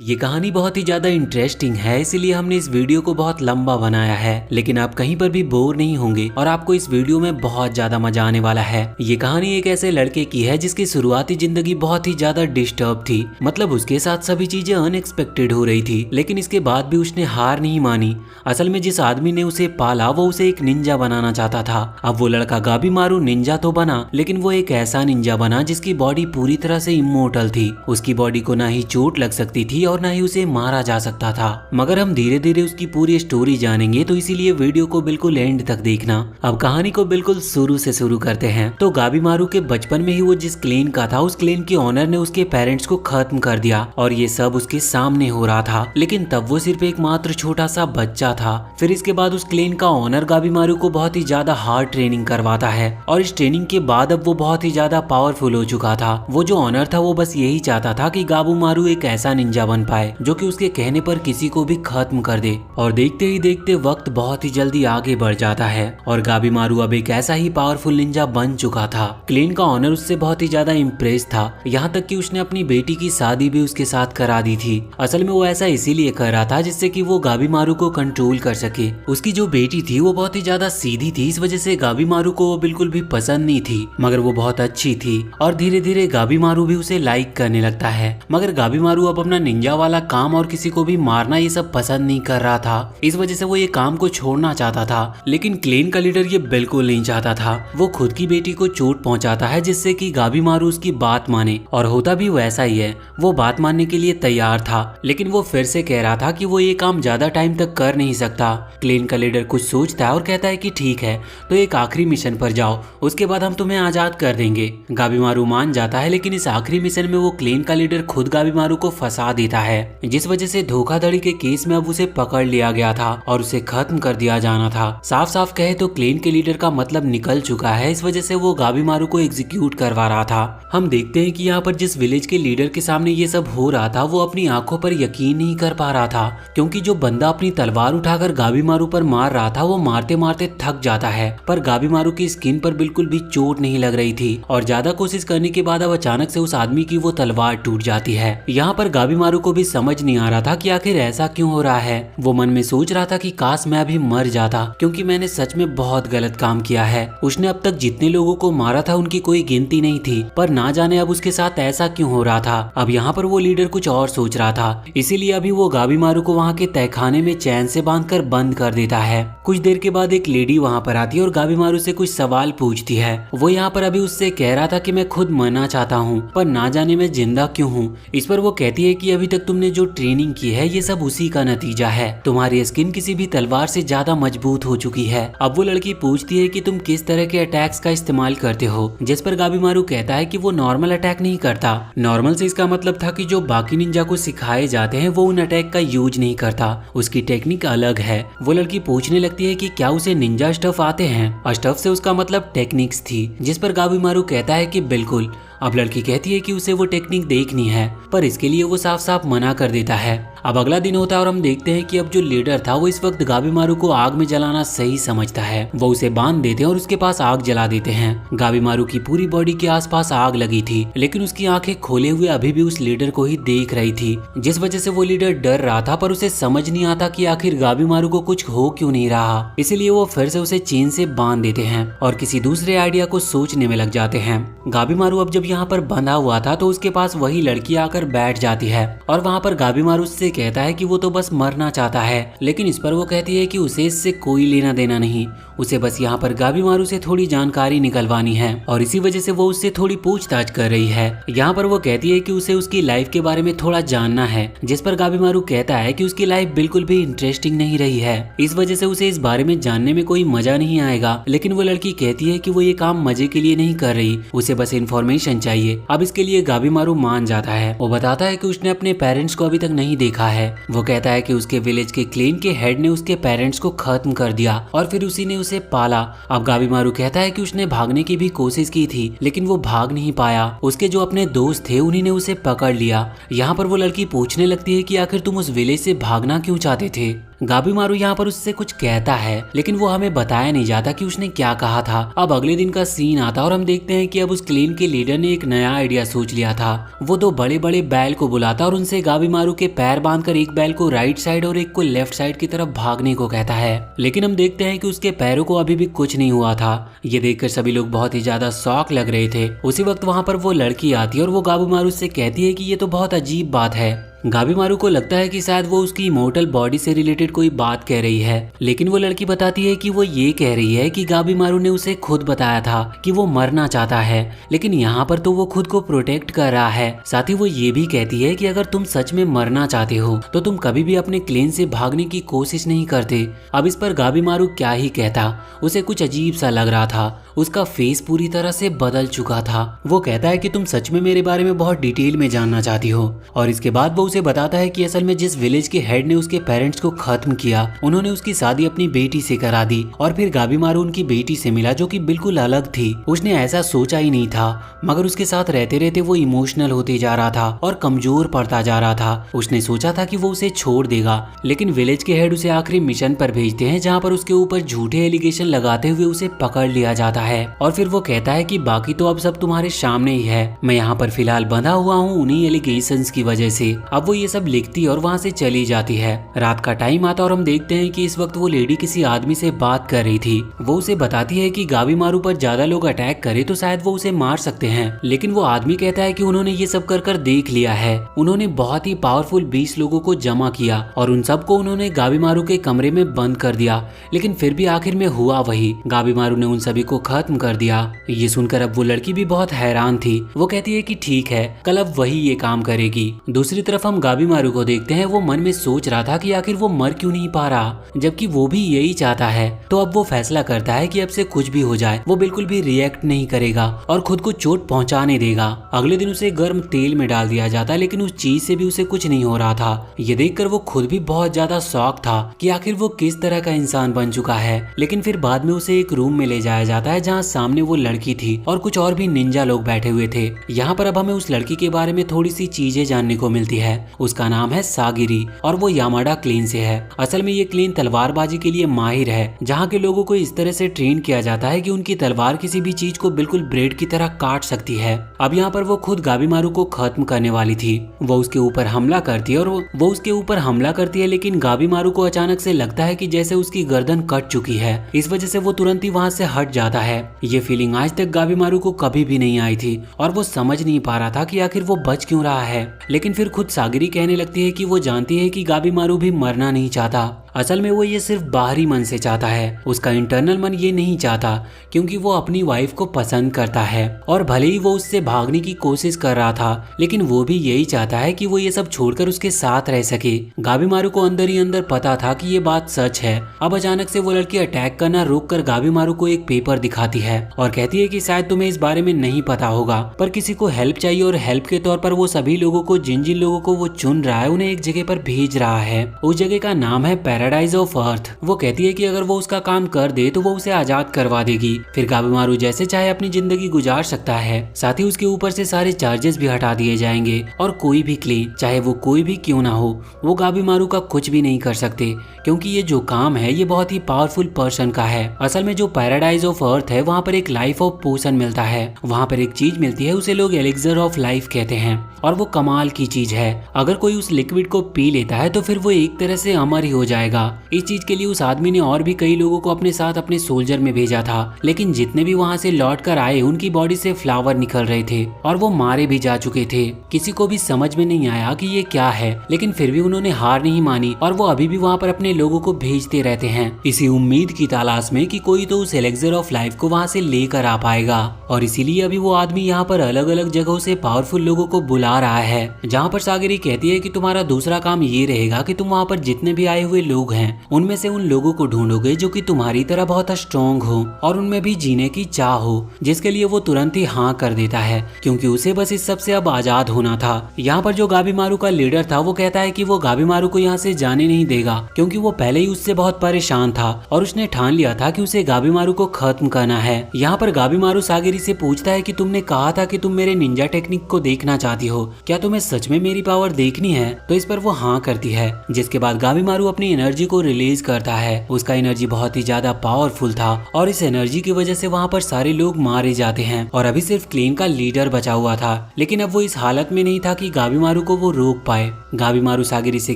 ये कहानी बहुत ही ज्यादा इंटरेस्टिंग है, इसीलिए हमने इस वीडियो को बहुत लंबा बनाया है, लेकिन आप कहीं पर भी बोर नहीं होंगे और आपको इस वीडियो में बहुत ज्यादा मजा आने वाला है। ये कहानी एक ऐसे लड़के की है जिसकी शुरुआती जिंदगी बहुत ही ज्यादा डिस्टर्ब थी। मतलब उसके साथ सभी चीजें अनएक्सपेक्टेड हो रही थी, लेकिन इसके बाद भी उसने हार नहीं मानी। असल में जिस आदमी ने उसे पाला वो उसे एक निंजा बनाना चाहता था। अब वो लड़का गाबीमारू निंजा तो बना, लेकिन वो एक ऐसा निंजा बना जिसकी बॉडी पूरी तरह से इमोर्टल थी। उसकी बॉडी को ना ही चोट लग सकती थी और ना ही उसे मारा जा सकता था। मगर हम धीरे धीरे उसकी पूरी स्टोरी जानेंगे, तो इसीलिए वीडियो को बिल्कुल एंड तक देखना। अब कहानी को बिल्कुल शुरू से शुरू करते हैं। तो गाबीमारू के बचपन में ही वो जिस क्लेन का था, उस क्लेन के ऑनर ने उसके पेरेंट्स को खत्म कर दिया और ये सब उसके सामने हो रहा था। लेकिन तब वो सिर्फ एक मात्र छोटा सा बच्चा था। फिर इसके बाद उस क्लेन का ऑनर गाबीमारू को बहुत ही ज्यादा हार्ड ट्रेनिंग करवाता है और इस ट्रेनिंग के बाद अब वो बहुत ही ज्यादा पावरफुल हो चुका था। वो जो ऑनर था वो बस यही चाहता था कि गाबीमारू एक ऐसा निंजा बन पाए जो कि उसके कहने पर किसी को भी खत्म कर दे। और देखते ही देखते वक्त बहुत ही जल्दी आगे बढ़ जाता है और गाबीमारू अब एक ऐसा ही पावरफुल निंजा बन चुका था। क्लेन का ऑनर उससे बहुत ही ज्यादा इम्प्रेस था, यहाँ तक कि उसने अपनी बेटी की शादी भी उसके साथ करा दी थी। असल में वो ऐसा इसीलिए कर रहा था जिससे कि वो गाबीमारू को कंट्रोल कर सके। उसकी जो बेटी थी वो बहुत ही ज्यादा सीधी थी, इस वजह से गाबीमारू को वो बिल्कुल भी पसंद नहीं थी, मगर वो बहुत अच्छी थी और धीरे धीरे गाबीमारू भी उसे लाइक करने लगता है। मगर गाबीमारू अब अपना निंजा वाला काम और किसी को भी मारना ये सब पसंद नहीं कर रहा था, इस वजह से वो ये काम को छोड़ना चाहता था। लेकिन क्लेन का लीडर ये बिल्कुल नहीं चाहता था। वो खुद की बेटी को चोट पहुंचाता है जिससे कि गाबीमारू उसकी बात माने, और होता भी वैसा ही है। वो बात मानने के लिए तैयार था, लेकिन वो फिर से कह रहा था कि वो ये काम ज्यादा टाइम तक कर नहीं सकता। क्लेन का लीडर कुछ सोचता है और कहता है कि ठीक है, तो एक आखिरी मिशन पर जाओ, उसके बाद हम तुम्हें आजाद कर देंगे। गाबीमारू मान जाता है, लेकिन इस आखिरी मिशन में वो क्लेन का लीडर खुद गाबीमारू को फंसा देता है, जिस वजह से धोखाधड़ी के केस में अब उसे पकड़ लिया गया था और उसे खत्म कर दिया जाना था। साफ साफ कहे तो क्लेन के लीडर का मतलब निकल चुका है, इस वजह से वो गाबीमारू को एग्जीक्यूट करवा रहा था। हम देखते हैं कि यहाँ पर जिस विलेज के लीडर के सामने ये सब हो रहा था, वो अपनी आंखों पर यकीन नहीं कर पा रहा था, क्योंकि जो बंदा अपनी तलवार उठाकर गाबीमारू पर मार रहा था वो मारते मारते थक जाता है, पर गाबीमारू की स्किन पर बिल्कुल भी चोट नहीं लग रही थी और ज्यादा कोशिश करने के बाद अब अचानक से उस आदमी की वो तलवार टूट जाती है। यहाँ पर गाबीमारू को भी समझ नहीं आ रहा था कि आखिर ऐसा क्यों हो रहा है। वो मन में सोच रहा था कि काश मैं अभी मर जाता, क्योंकि मैंने सच में बहुत गलत काम किया है। उसने अब तक जितने लोगों को मारा था उनकी कोई गिनती नहीं थी, पर ना जाने अब उसके साथ ऐसा क्यों हो रहा था। अब यहाँ पर वो लीडर कुछ और सोच रहा था, इसीलिए अभी वो गाबीमारू को वहाँ के तहखाने में चैन से बांधकर बंद कर देता है। कुछ देर के बाद एक लेडी वहाँ पर आती है और गाबीमारू से कुछ सवाल पूछती है। वो यहाँ पर अभी उससे कह रहा था कि मैं खुद मरना चाहता हूँ, पर ना जाने मैं जिंदा क्यों हूँ। इस पर वो कहती है कि अभी तक तुमने जो ट्रेनिंग की है ये सब उसी का नतीजा है। तुम्हारी स्किन किसी भी तलवार से ज्यादा मजबूत हो चुकी है। अब वो लड़की पूछती है कि तुम किस तरह के अटैक्स का इस्तेमाल करते हो, जिस पर गाबीमारू कहता है कि वो नॉर्मल अटैक नहीं करता। नॉर्मल से इसका मतलब था कि जो बाकी निंजा को सिखाए जाते हैं वो उन अटैक का यूज नहीं करता, उसकी टेक्निक अलग है। वो लड़की पूछने लगती है कि क्या उसे निंजा स्टफ आते हैं। स्टफ से उसका मतलब टेक्निक्स थी, जिस पर गाबीमारू कहता है कि बिल्कुल। अब लड़की कहती है कि उसे वो टेक्निक देखनी है, पर इसके लिए वो साफ साफ मना कर देता है। अब अगला दिन होता है और हम देखते हैं कि अब जो लीडर था वो इस वक्त गाबीमारू को आग में जलाना सही समझता है। वो उसे बांध देते हैं और उसके पास आग जला देते हैं। गाबीमारू की पूरी बॉडी के आसपास आग लगी थी, लेकिन उसकी आंखें खोले हुए अभी भी उस लीडर को ही देख रही थी, जिस वजह से वो लीडर डर रहा था, पर उसे समझ नहीं आता कि आखिर गाबीमारू को कुछ हो क्यों नहीं रहा। इसीलिए वो फिर से उसे चेन से बांध देते हैं और किसी दूसरे आइडिया को सोचने में लग जाते हैं। गाबीमारू अब जब यहाँ पर बंधा हुआ था तो उसके पास वही लड़की आकर बैठ जाती है और वहाँ पर गाबीमारू उससे कहता है कि वो तो बस मरना चाहता है, लेकिन इस पर वो कहती है कि उसे इससे कोई लेना देना नहीं, उसे बस यहाँ पर गाबीमारू से थोड़ी जानकारी निकलवानी है और इसी वजह से वो उससे थोड़ी पूछताछ कर रही है। यहाँ पर वो कहती है कि उसे उसकी लाइफ के बारे में थोड़ा जानना है, जिस पर गाबीमारू कहता है कि उसकी लाइफ बिल्कुल भी इंटरेस्टिंग नहीं रही है, इस वजह से उसे इस बारे में जानने में कोई मजा नहीं आएगा। लेकिन वो लड़की कहती है कि वो ये काम मजे के लिए नहीं कर रही, उसे बस इन्फॉर्मेशन चाहिए। अब इसके लिए गाबीमारू मान जाता है। वो बताता है कि उसने अपने पेरेंट्स को अभी तक नहीं देखा है। वो कहता है कि उसके विलेज के क्लेन के हेड ने उसके पेरेंट्स को खत्म कर दिया और फिर उसी ने उसे पाला। अब गाबीमारू कहता है कि उसने भागने की भी कोशिश की थी, लेकिन वो भाग नहीं पाया। उसके जो अपने दोस्त थे उन्हीं ने उसे पकड़ लिया। यहाँ पर वो लड़की पूछने लगती है कि आखिर तुम उस विलेज से भागना क्यों चाहते थे। गाबीमारू यहाँ पर उससे कुछ कहता है, लेकिन वो हमें बताया नहीं जाता कि उसने क्या कहा था। अब अगले दिन का सीन आता और हम देखते हैं कि अब उस क्लेन के लीडर ने एक नया आइडिया सोच लिया था। वो दो बड़े बड़े बैल को बुलाता और उनसे गाबीमारू के पैर बांधकर एक बैल को राइट साइड और एक को लेफ्ट साइड की तरफ भागने को कहता है। लेकिन हम देखते हैं कि उसके पैरों को अभी भी कुछ नहीं हुआ था। ये देखकर सभी लोग बहुत ही ज्यादा शॉक लग रहे थे। उसी वक्त वहाँ पर वो लड़की आती है और वो गाबीमारू से कहती है कि ये तो बहुत अजीब बात है। गाबीमारू को लगता है कि शायद वो उसकी इमोर्टल बॉडी से रिलेटेड कोई बात कह रही है, लेकिन वो लड़की बताती है कि वो ये कह रही है कि गाबीमारू ने उसे खुद बताया था कि वो मरना चाहता है, लेकिन यहाँ पर तो वो खुद को प्रोटेक्ट कर रहा है। साथ ही वो ये भी कहती है कि अगर तुम सच में मरना चाहते हो तो तुम कभी भी अपने क्लेन से भागने की कोशिश नहीं करते। अब इस पर गाबीमारू क्या ही कहता, उसे कुछ अजीब सा लग रहा था। उसका फेस पूरी तरह से बदल चुका था। वो कहता है कि तुम सच में मेरे बारे में बहुत डिटेल में जानना चाहती हो, और इसके बाद वो उसे बताता है कि असल में जिस विलेज के हेड ने उसके पेरेंट्स को खत्म किया, उन्होंने उसकी शादी अपनी बेटी से करा दी और फिर गाबीमारू उनकी बेटी से मिला जो कि बिल्कुल अलग थी। उसने ऐसा सोचा ही नहीं था, मगर उसके साथ रहते रहते वो इमोशनल होते जा रहा था और कमजोर पड़ता जा रहा था। उसने सोचा था कि वो उसे छोड़ देगा, लेकिन विलेज के हेड उसे आखिरी मिशन पर भेजते हैं जहाँ पर उसके ऊपर झूठे एलिगेशन लगाते हुए उसे पकड़ लिया जाता है। और फिर वो कहता है कि बाकी तो अब सब तुम्हारे सामने ही है, मैं यहाँ पर फिलहाल बंधा हुआ हूँ उन्हीं एलिगेशंस की वजह से। अब वो ये सब लिखती और वहाँ से चली जाती है। रात का टाइम आता और हम देखते हैं कि इस वक्त वो लेडी किसी आदमी से बात कर रही थी। वो उसे बताती है कि गाबीमारू पर ज्यादा लोग अटैक करे तो शायद वो उसे मार सकते हैं, लेकिन वो आदमी कहता है कि उन्होंने ये सब कर देख लिया है। उन्होंने बहुत ही पावरफुल 20 लोगों को जमा किया और उन सबको उन्होंने गाबीमारू के कमरे में बंद कर दिया, लेकिन फिर भी आखिर में हुआ वही, गाबीमारू ने उन सभी को खत्म कर दिया। ये सुनकर अब वो लड़की भी बहुत हैरान थी। वो कहती है कि ठीक है, कल अब वही ये काम करेगी। दूसरी तरफ हम गाबीमारू को देखते हैं। वो मन में सोच रहा था कि आखिर वो मर क्यों नहीं पा रहा, जबकि वो भी यही चाहता है। तो अब वो फैसला करता है कि अब से कुछ भी हो जाए वो बिल्कुल भी रिएक्ट नहीं करेगा और खुद को चोट पहुंचाने देगा। अगले दिन उसे गर्म तेल में डाल दिया जाता, लेकिन उस चीज से भी उसे कुछ नहीं हो रहा था। ये देखकर वो खुद भी बहुत ज्यादा शॉक था कि आखिर वो किस तरह का इंसान बन चुका है। लेकिन फिर बाद में उसे एक रूम में ले जाया जाता है जहाँ सामने वो लड़की थी और कुछ और भी निंजा लोग बैठे हुए थे। यहाँ पर अब हमें उस लड़की के बारे में थोड़ी सी चीजें जानने को मिलती है। उसका नाम है सागिरी और वो यामाडा क्लेन से है। असल में ये क्लेन तलवारबाजी के लिए माहिर है, जहाँ के लोगों को इस तरह से ट्रेन किया जाता है कि उनकी तलवार किसी भी चीज को बिल्कुल ब्रेड की तरह काट सकती है। अब यहाँ पर वो खुद गाबीमारू को खत्म करने वाली थी। वो उसके ऊपर हमला करती है और वो उसके ऊपर हमला करती है, लेकिन गाबीमारू को अचानक से लगता है कि जैसे उसकी गर्दन कट चुकी है। इस वजह से वो तुरंत ही वहाँ से हट जाता है। ये फीलिंग आज तक गाबीमारू को कभी भी नहीं आई थी और वो समझ नहीं पा रहा था कि आखिर वो बच क्यों रहा है। लेकिन फिर खुद सागिरी कहने लगती है कि वो जानती है कि गाबीमारू भी मरना नहीं चाहता। असल में वो ये सिर्फ बाहरी मन से चाहता है, उसका इंटरनल मन ये नहीं चाहता, क्योंकि वो अपनी वाइफ को पसंद करता है। और भले ही वो उससे भागने की कोशिश कर रहा था, लेकिन वो भी यही चाहता है कि वो ये सब छोड़कर उसके साथ रह सके। गाबीमारू को अंदर ही अंदर पता था कि ये बात सच है। अब अचानक से वो लड़की अटैक करना रोक कर गाबीमारू को एक पेपर दिखाती है और कहती है कि शायद तुम्हें इस बारे में नहीं पता होगा, पर किसी को हेल्प चाहिए और हेल्प के तौर पर वो सभी लोगों को, जिन जिन लोगों को वो चुन रहा है, उन्हें एक जगह पर भेज रहा है। उस जगह का नाम है पैराडाइज ऑफ अर्थ। वो कहती है कि अगर वो उसका काम कर दे तो वो उसे आजाद करवा देगी, फिर गाबीमारू जैसे चाहे अपनी जिंदगी गुजार सकता है। साथ ही उसके ऊपर से सारे चार्जेस भी हटा दिए जाएंगे और कोई भी क्लेन, चाहे वो कोई भी क्यों ना हो, वो गाबीमारू का कुछ भी नहीं कर सकते, क्योंकि ये जो काम है ये बहुत ही पावरफुल पर्सन का है। असल में जो पैराडाइज ऑफ अर्थ है वहाँ पर एक लाइफ ऑफ पोशन मिलता है। वहाँ पर एक चीज मिलती है, उसे लोग एलिक्सर ऑफ लाइफ कहते हैं और वो कमाल की चीज है। अगर कोई उस लिक्विड को पी लेता है तो फिर वो एक तरह से अमर ही हो जाएगा। इस चीज के लिए उस आदमी ने और भी कई लोगों को अपने साथ अपने सोल्जर में भेजा था, लेकिन जितने भी वहाँ से लौट कर आए उनकी बॉडी से फ्लावर निकल रहे थे और वो मारे भी जा चुके थे। किसी को भी समझ में नहीं आया कि ये क्या है, लेकिन फिर भी उन्होंने हार नहीं मानी और वो अभी भी वहाँ पर अपने लोगों को भेजते रहते हैं, इसी उम्मीद की तलाश में कि कोई तो उस एलेक्सर ऑफ लाइफ को वहाँ से लेकर आ पाएगा। और इसीलिए अभी वो आदमी यहाँ पर अलग अलग जगहों से पावरफुल लोगों को बुला रहा है, जहाँ पर सागरी कहती है कि तुम्हारा दूसरा काम ये रहेगा कि तुम वहाँ पर जितने भी आए हुए लोग हैं उनमें से उन लोगों को ढूंढोगे जो कि तुम्हारी तरह बहुत स्ट्रॉन्ग हो और उनमें भी जीने की चाह हो, जिसके लिए वो तुरंत ही हाँ कर देता है, क्योंकि उसे बस इस सब से अब आजाद होना था। यहाँ पर जो गाबीमारू का लीडर था वो कहता है कि वो गाबीमारू को यहाँ से जाने नहीं देगा, क्योंकि वो पहले ही उससे बहुत परेशान था और उसने ठान लिया था कि उसे गाबीमारू को खत्म करना है। यहाँ पर गाबीमारू सागिरी से पूछता है कि तुमने कहा था कि तुम मेरे निंजा टेक्निक को देखना चाहती हो, क्या तुम्हें सच में मेरी पावर देखनी है? तो इस पर वो हाँ करती है, जिसके बाद गाबीमारू अपनी एनर्जी एनर्जी को रिलीज करता है। उसका एनर्जी बहुत ही ज्यादा पावरफुल था और इस एनर्जी की वजह से वहाँ पर सारे लोग मारे जाते हैं और अभी सिर्फ क्लेन का लीडर बचा हुआ था। लेकिन अब वो इस हालत में नहीं था कि गाबीमारू को वो रोक पाए। गाबीमारू सागिरी से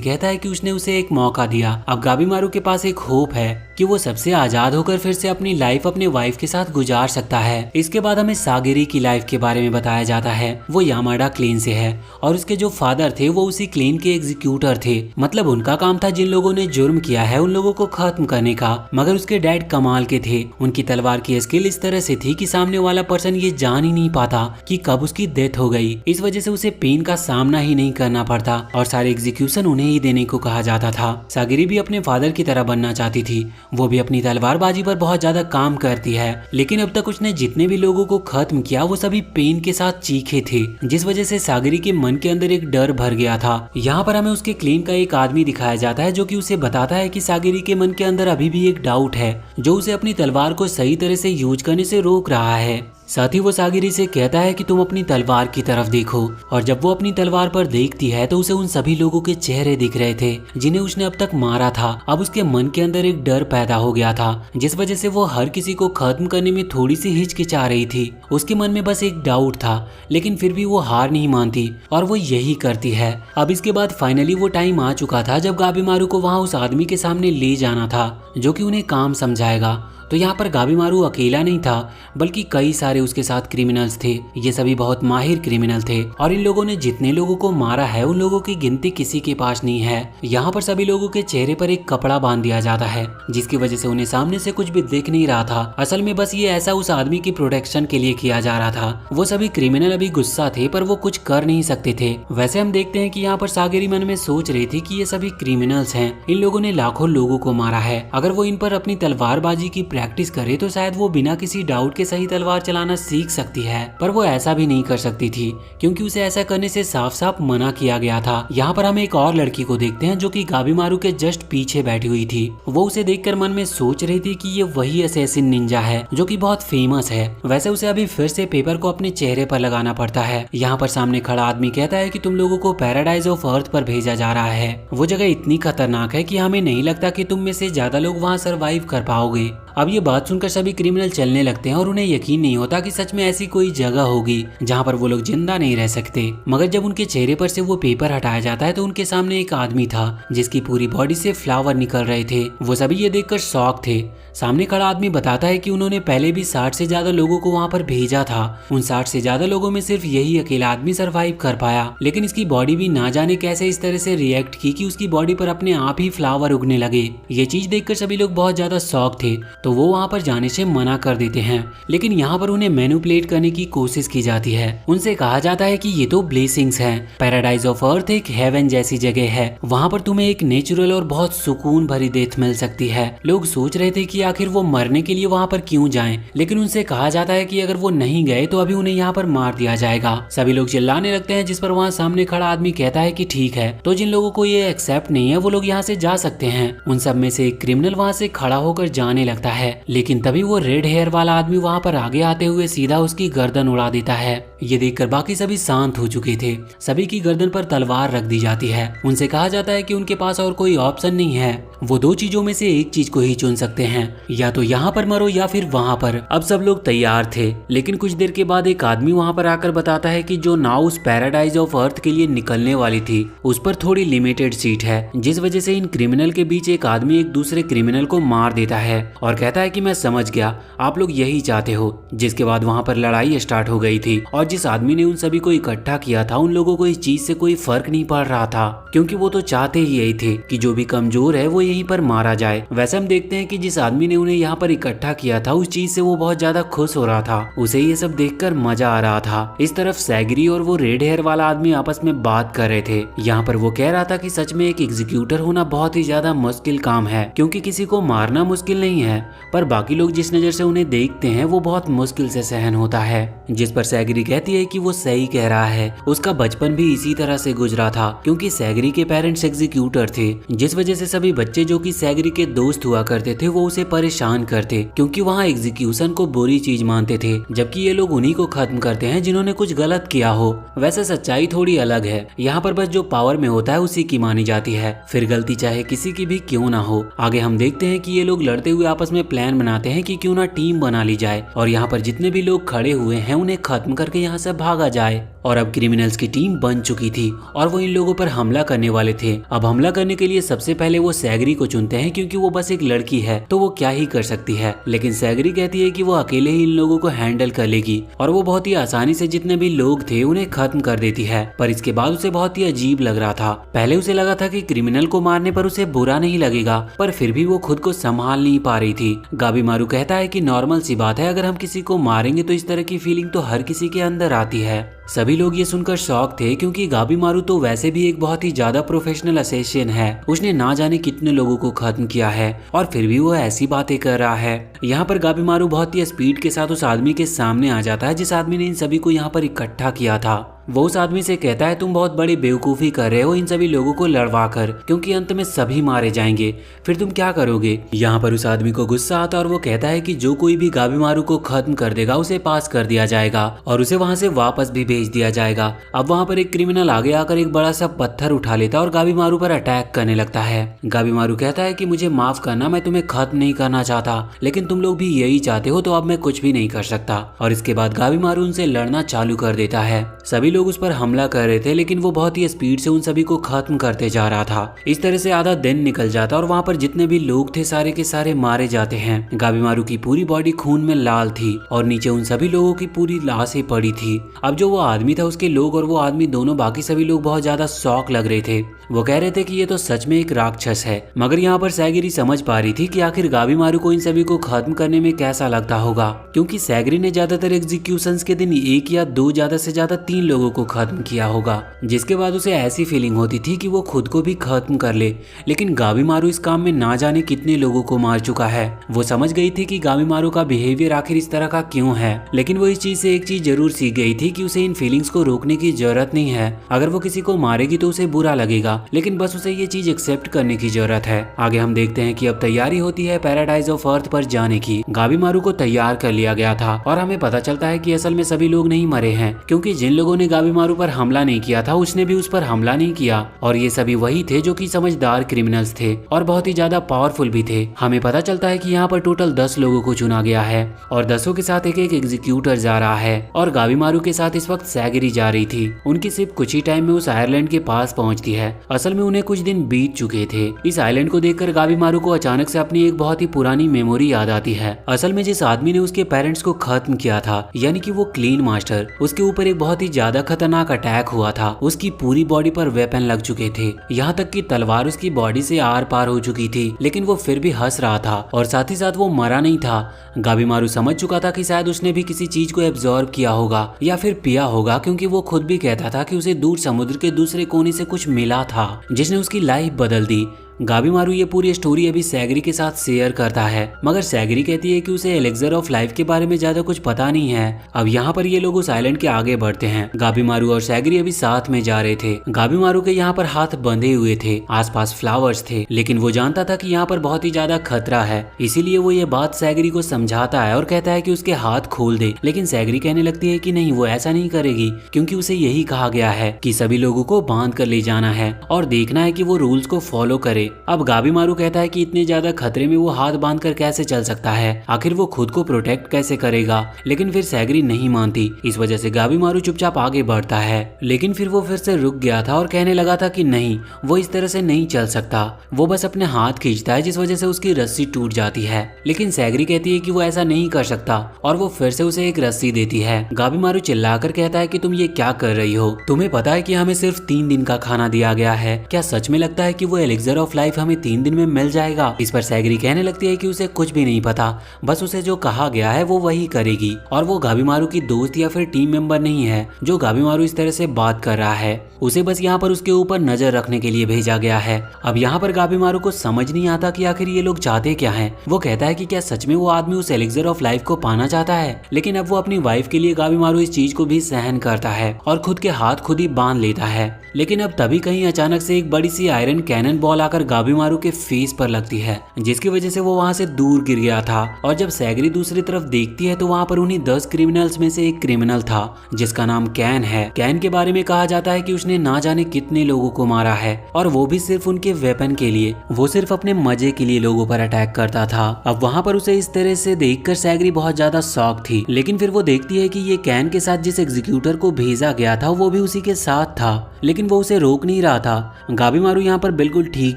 कहता है कि उसने उसे एक मौका दिया। अब गाबीमारू के पास एक होप है कि वो सबसे आजाद होकर फिर से अपनी लाइफ अपने वाइफ के साथ गुजार सकता है। इसके बाद हमें सागिरी की लाइफ के बारे में बताया जाता है। वो यामाडा क्लेन से है और उसके जो फादर थे वो उसी क्लेन के एग्जीक्यूटर थे। मतलब उनका काम था जिन लोगों ने जुर्म किया है उन लोगों को खत्म करने का। मगर उसके डैड कमाल के थे। उनकी तलवार की स्किल इस तरह से थी कि सामने वाला पर्सन ये जान ही नहीं पाता कि कब उसकी डेथ हो गई। इस वजह से उसे पेन का सामना ही नहीं करना पड़ता और सारे एग्जीक्यूशन उन्हें ही देने को कहा जाता था। सागिरी भी अपने फादर की तरह बनना चाहती थी। वो भी अपनी तलवारबाजी पर बहुत ज्यादा काम करती है। लेकिन अब तक उसने जितने भी लोगों को खत्म किया वो सभी पेन के साथ चीखे थे, जिस वजह से सागिरी के मन के अंदर एक डर भर गया था। यहाँ पर हमें उसके क्लेन का एक आदमी दिखाया जाता है जो कि उसे बताता है कि सागिरी के मन के अंदर अभी भी एक डाउट है जो उसे अपनी तलवार को सही तरह से यूज करने से रोक रहा है। साथ ही वो सागिरी से कहता है कि तुम अपनी तलवार की तरफ देखो और जब वो अपनी तलवार पर देखती है तो उसे उन सभी लोगों के चेहरे दिख रहे थे जिन्हें उसने अब तक मारा था। अब उसके मन के अंदर एक डर पैदा हो गया था जिस वजह से वो हर किसी को खत्म करने में थोड़ी सी हिचकिचा रही थी। उसके मन में बस एक डाउट था लेकिन फिर भी वो हार नहीं मानती और वो यही करती है। अब इसके बाद फाइनली वो टाइम आ चुका था जब गाबीमारू को वहाँ उस आदमी के सामने ले जाना था जो कि उन्हें काम समझाएगा। तो यहाँ पर गाबीमारू अकेला नहीं था बल्कि कई सारे उसके साथ क्रिमिनल्स थे। ये सभी बहुत माहिर क्रिमिनल थे और इन लोगों ने जितने लोगों को मारा है उन लोगों की गिनती किसी के पास नहीं है। यहाँ पर सभी लोगों के चेहरे पर एक कपड़ा बांध दिया जाता है जिसकी वजह से उन्हें सामने से कुछ भी दिख नहीं रहा था। असल में बस ये ऐसा उस आदमी की प्रोटेक्शन के लिए किया जा रहा था। वो सभी क्रिमिनल अभी गुस्सा थे पर वो कुछ कर नहीं सकते थे। वैसे हम देखते हैं कि यहाँ पर सागिरी मन में सोच रही थी कि ये सभी क्रिमिनल्स हैं, इन लोगों ने लाखों लोगों को मारा है। अगर वो इन पर अपनी तलवारबाजी की प्रैक्टिस करे तो शायद वो बिना किसी डाउट के सही तलवार चलाना सीख सकती है, पर वो ऐसा भी नहीं कर सकती थी क्योंकि उसे ऐसा करने से साफ साफ मना किया गया था। यहाँ पर हम एक और लड़की को देखते हैं जो कि गाबीमारू के जस्ट पीछे बैठी हुई थी। वो उसे देखकर मन में सोच रही थी कि ये वही असैसिन निंजा है जो कि बहुत फेमस है। वैसे उसे अभी फिर से पेपर को अपने चेहरे पर लगाना पड़ता है। यहाँ पर सामने खड़ा आदमी कहता है कि तुम लोगों को पैराडाइज ऑफ अर्थ पर भेजा जा रहा है। वो जगह इतनी खतरनाक है कि हमें नहीं लगता कि तुम में से ज्यादा लोग वहाँ सरवाइव कर पाओगे। अब ये बात सुनकर सभी क्रिमिनल चलने लगते हैं और उन्हें यकीन नहीं होता कि सच में ऐसी कोई जगह होगी जहाँ पर वो लोग जिंदा नहीं रह सकते। मगर जब उनके चेहरे पर से वो पेपर हटाया जाता है तो उनके सामने एक आदमी था जिसकी पूरी बॉडी से फ्लावर निकल रहे थे। वो सभी ये देखकर शॉक थे। सामने खड़ा आदमी बताता है कि उन्होंने पहले भी 60 से ज्यादा लोगों को वहाँ पर भेजा था। उन 60 से ज्यादा लोगों में सिर्फ यही अकेला आदमी सरवाइव कर पाया। लेकिन इसकी बॉडी भी ना जाने कैसे इस तरह से रिएक्ट की कि उसकी बॉडी पर अपने आप ही फ्लावर उगने लगे। ये चीज देखकर सभी लोग बहुत ज्यादा शॉक थे तो वो वहाँ पर जाने से मना कर देते हैं। लेकिन यहाँ पर उन्हें मैनिपुलेट करने की कोशिश की जाती है। उनसे कहा जाता है कि ये तो ब्लेसिंग्स हैं। पैराडाइज ऑफ अर्थ एक हेवन जैसी जगह है, वहाँ पर तुम्हें एक नेचुरल और बहुत सुकून भरी डेथ मिल सकती है। लोग सोच रहे थे कि आखिर वो मरने के लिए वहाँ पर क्यों जाएं, लेकिन उनसे कहा जाता है कि अगर वो नहीं गए तो अभी उन्हें यहाँ पर मार दिया जाएगा। सभी लोग चिल्लाने लगते हैं जिस पर वहाँ सामने खड़ा आदमी कहता है कि ठीक है, तो जिन लोगों को ये एक्सेप्ट नहीं है वो लोग यहाँ से जा सकते हैं। उन सब में से एक क्रिमिनल वहाँ से खड़ा होकर जाने लगता है लेकिन तभी वो रेड हेयर वाला आदमी वहाँ पर आगे आते हुए सीधा उसकी गर्दन उड़ा देता है। ये देखकर बाकी सभी शांत हो चुके थे। सभी की गर्दन पर तलवार रख दी जाती है। उनसे कहा जाता है कि उनके पास और कोई ऑप्शन नहीं है, वो दो चीजों में से एक चीज को ही चुन सकते हैं, या तो यहाँ पर मरो या फिर वहाँ पर। अब सब लोग तैयार थे लेकिन कुछ देर के बाद एक आदमी वहाँ पर आकर बताता है कि जो नाव उस पैराडाइज ऑफ अर्थ के लिए निकलने वाली थी उस पर थोड़ी लिमिटेड सीट है, जिस वजह से इन क्रिमिनल के बीच एक आदमी एक दूसरे क्रिमिनल को मार देता है और कहता है कि मैं समझ गया, आप लोग यही चाहते हो। जिसके बाद वहाँ पर लड़ाई स्टार्ट हो गई थी और जिस आदमी ने उन सभी को इकट्ठा किया था उन लोगों को इस चीज से कोई फर्क नहीं पड़ रहा था क्योंकि वो तो चाहते ही यही थे कि जो भी कमजोर है वो यहीं पर मारा जाए। वैसे हम देखते हैं कि जिस आदमी ने उन्हें यहाँ पर इकट्ठा किया था उस चीज से वो बहुत ज्यादा खुश हो रहा था, उसे ये सब देखकर मजा आ रहा था। इस तरफ सैगरी और वो रेड हेयर वाला आदमी आपस में बात कर रहे थे। यहाँ पर वो कह रहा था कि सच में एक एग्जीक्यूटर होना बहुत ही ज्यादा मुश्किल काम है क्योंकि किसी को मारना मुश्किल नहीं है पर बाकी लोग जिस नजर से उन्हें देखते हैं वो बहुत मुश्किल से सहन होता है। जिस पर सैगरी कहती है कि वो सही कह रहा है, उसका बचपन भी इसी तरह से गुजरा था क्योंकि सैगरी के पेरेंट्स एग्जीक्यूटर थे, जिस वजह से सभी बच्चे जो कि सैगरी के दोस्त हुआ करते थे वो उसे परेशान करते क्योंकि वहाँ एग्जीक्यूशन को बुरी चीज मानते थे, जबकि ये लोग उन्हीं को खत्म करते हैं जिन्होंने कुछ गलत किया हो। वैसे सच्चाई थोड़ी अलग है, यहाँ पर बस जो पावर में होता है उसी की मानी जाती है, फिर गलती चाहे किसी की भी क्यों ना हो। आगे हम देखते हैं कि ये लोग लड़ते हुए आपस में प्लान बनाते हैं कि क्यों ना टीम बना ली जाए और यहाँ पर जितने भी लोग खड़े हुए हैं उन्हें खत्म करके यहाँ से भागा जाए। और अब क्रिमिनल्स की टीम बन चुकी थी और वो इन लोगों पर हमला करने वाले थे। अब हमला करने के लिए सबसे पहले वो सैगरी को चुनते हैं क्योंकि वो बस एक लड़की है तो वो क्या ही कर सकती है, लेकिन सैगरी कहती है कि वो अकेले ही इन लोगों को हैंडल कर लेगी और वो बहुत ही आसानी से जितने भी लोग थे उन्हें खत्म कर देती है। पर इसके बाद उसे बहुत ही अजीब लग रहा था। पहले उसे लगा था कि क्रिमिनल को मारने पर उसे बुरा नहीं लगेगा, पर फिर भी वो खुद को संभाल नहीं पा रही थी। गाबीमारू कहता है कि नॉर्मल सी बात है, अगर हम किसी को मारेंगे तो इस तरह की फीलिंग तो हर किसी के अंदर आती है। सभी लोग ये सुनकर शॉक थे क्योंकि गाबीमारू तो वैसे भी एक बहुत ही ज्यादा प्रोफेशनल असैसिन है, उसने ना जाने कितने लोगों को खत्म किया है और फिर भी वो ऐसी बातें कर रहा है। यहाँ पर गाबीमारू बहुत ही स्पीड के साथ उस आदमी के सामने आ जाता है जिस आदमी ने इन सभी को यहाँ पर इकट्ठा किया था। वो उस आदमी से कहता है तुम बहुत बड़ी बेवकूफ़ी कर रहे हो इन सभी लोगों को लड़वा कर, क्योंकि अंत में सभी मारे जाएंगे, फिर तुम क्या करोगे। यहाँ पर उस आदमी को गुस्सा आता और वो कहता है कि जो कोई भी गाबीमारू को खत्म कर देगा उसे पास कर दिया जाएगा और उसे वहाँ से वापस भी भेज दिया जाएगा। अब वहाँ पर एक क्रिमिनल आगे आकर एक बड़ा सा पत्थर उठा लेता और गाबीमारू पर अटैक करने लगता है। गाबीमारू कहता है कि मुझे माफ करना, मैं तुम्हें खत्म नहीं करना चाहता, लेकिन तुम लोग भी यही चाहते हो तो अब मैं कुछ भी नहीं कर सकता। और इसके बाद गाबीमारू उनसे लड़ना चालू कर देता है। सभी लोग उस पर हमला कर रहे थे लेकिन वो बहुत ही स्पीड से उन सभी को खत्म करते जा रहा था। इस तरह से आधा दिन निकल जाता और वहाँ पर जितने भी लोग थे सारे के सारे मारे जाते हैं। गाबीमारू की पूरी बॉडी खून में लाल थी और नीचे उन सभी लोगों की पूरी लाशें पड़ी थी। अब जो वो आदमी था उसके लोग और वो आदमी दोनों बाकी सभी लोग बहुत ज्यादा शॉक लग रहे थे। वो कह रहे थे कि ये तो सच में एक राक्षस है, मगर यहाँ पर सैगरी समझ पा रही थी कि आखिर गाबीमारू को इन सभी को खत्म करने में कैसा लगता होगा, क्योंकि सैगरी ने ज्यादातर एग्जीक्यूशंस के दिन एक या दो, ज्यादा से ज्यादा 3 लोगों को खत्म किया होगा, जिसके बाद उसे ऐसी फीलिंग होती थी कि वो खुद को भी खत्म कर ले। लेकिन गाबीमारू इस काम में ना जाने कितने लोगों को मार चुका है। वो समझ गई थी कि गाबीमारू का बिहेवियर आखिर इस तरह का क्यों है, लेकिन वो इस चीज से एक चीज जरूर सीख गई थी कि उसे इन फीलिंग्स को रोकने की जरूरत नहीं है। अगर वो किसी को मारेगी तो उसे बुरा लगेगा, लेकिन बस उसे ये चीज एक्सेप्ट करने की जरूरत है। आगे हम देखते हैं कि अब तैयारी होती है पैराडाइज ऑफ अर्थ पर जाने की। गाबीमारू को तैयार कर लिया गया था और हमें पता चलता है कि असल में सभी लोग नहीं मरे हैं, क्योंकि जिन लोगों ने गाबीमारू पर हमला नहीं किया था उसने भी उस पर हमला नहीं किया और ये सभी वही थे जो कि समझदार क्रिमिनल्स थे और बहुत ही ज्यादा पावरफुल भी थे। हमें पता चलता है कि यहाँ पर टोटल 10 लोगों को चुना गया है और 10 के साथ एक एक एग्जीक्यूटर जा रहा है और गाबीमारू के साथ इस वक्त सैगरी जा रही थी। उनकी सिर्फ कुछ ही टाइम में उस आयरलैंड के पास पहुंचती है। असल में उन्हें कुछ दिन बीत चुके थे। इस आइलैंड को देखकर गाबीमारू को अचानक से अपनी एक बहुत ही पुरानी मेमोरी याद आती है। असल में जिस आदमी ने उसके पेरेंट्स को खत्म किया था, यानी कि वो क्लीन मास्टर, उसके ऊपर एक बहुत ही ज्यादा खतरनाक अटैक हुआ था। उसकी पूरी बॉडी पर वेपन लग चुके थे, यहाँ तक कि तलवार उसकी बॉडी से आर पार हो चुकी थी, लेकिन वो फिर भी हंस रहा था और साथ ही साथ वो मरा नहीं था। गाबीमारू समझ चुका था कि शायद उसने भी किसी चीज को एब्जॉर्ब किया होगा या फिर पिया होगा, क्योंकि वो खुद भी कहता था कि उसे दूर समुद्र के दूसरे कोने से कुछ मिला था जिसने उसकी लाइफ बदल दी। गाबीमारू ये पूरी स्टोरी अभी सैगरी के साथ शेयर करता है, मगर सैगरी कहती है कि उसे एलेक्सर ऑफ लाइफ के बारे में ज्यादा कुछ पता नहीं है। अब यहाँ पर ये लोग उस आइलैंड के आगे बढ़ते हैं। गाबीमारू और सैगरी अभी साथ में जा रहे थे। गाबीमारू के यहाँ पर हाथ बंधे हुए थे, आसपास फ्लावर्स थे, लेकिन वो जानता था कि यहाँ पर बहुत ही ज्यादा खतरा है, इसीलिए वो ये बात सैगरी को समझाता है और कहता है कि उसके हाथ खोल दे। लेकिन सैगरी कहने लगती है कि नहीं, वो ऐसा नहीं करेगी, क्योंकि उसे यही कहा गया है कि सभी लोगों को बांध कर ले जाना है और देखना है कि वो रूल्स को फॉलो करे। अब गाबीमारू कहता है कि इतने ज्यादा खतरे में वो हाथ बांधकर कैसे चल सकता है, आखिर वो खुद को प्रोटेक्ट कैसे करेगा। लेकिन फिर सैगरी नहीं मानती, इस वजह से गाबीमारू चुपचाप आगे बढ़ता है। लेकिन फिर वो फिर से रुक गया था और कहने लगा था कि नहीं, वो इस तरह से नहीं चल सकता। वो बस अपने हाथ खींचता है, जिस वजह से उसकी रस्सी टूट जाती है। लेकिन सैगरी कहती है कि वो ऐसा नहीं कर सकता और वो फिर से उसे एक रस्सी देती है। गाबीमारू चिल्लाकर कहता है कि तुम ये क्या कर रही हो, तुम्हें पता है कि हमें सिर्फ 3 दिन का खाना दिया गया है, क्या सच में लगता है कि वो एलेक्सर ऑफ लाइफ हमें 3 दिन में मिल जाएगा। इस पर सैगरी कहने लगती है कि उसे कुछ भी नहीं पता, बस उसे जो कहा गया है वो वही करेगी और वो गाबीमारू की दोस्त या फिर टीम मेंबर नहीं है जो गाबीमारू इस तरह से बात कर रहा है। उसे बस यहाँ पर उसके ऊपर नजर रखने के लिए भेजा गया है। अब यहाँ पर गाबीमारू को समझ नहीं आता कि आखिर ये लोग चाहते क्या हैं। वो कहता है कि क्या सच में वो आदमी उस एलिक्सर ऑफ लाइफ को पाना चाहता है, लेकिन अब वो अपनी वाइफ के लिए गाबीमारू इस चीज को भी सहन करता है और खुद के हाथ खुद ही बांध लेता है। लेकिन अब तभी कहीं अचानक से एक बड़ी सी आयरन कैनन बॉल आकर गाबीमारू के फेस पर लगती है, जिसकी वजह से वो वहाँ से दूर गिर गया था। और जब सैगरी दूसरी तरफ देखती है तो वहाँ पर उन्हीं 10 क्रिमिनल्स में से एक क्रिमिनल था जिसका नाम कैन है। कैन के बारे में कहा जाता है कि उसने ना जाने कितने लोगों को मारा है और वो भी सिर्फ उनके वेपन के लिए। वो सिर्फ अपने मजे के लिए लोगों पर अटैक करता था। अब वहाँ पर उसे इस तरह से देखकर सैगरी बहुत ज्यादा शॉक थी, लेकिन फिर वो देखती है कि ये कैन के साथ जिस एग्जीक्यूटर को भेजा गया था वो भी उसी के साथ था, लेकिन वो उसे रोक नहीं रहा था। गाबीमारू यहाँ पर बिल्कुल ठीक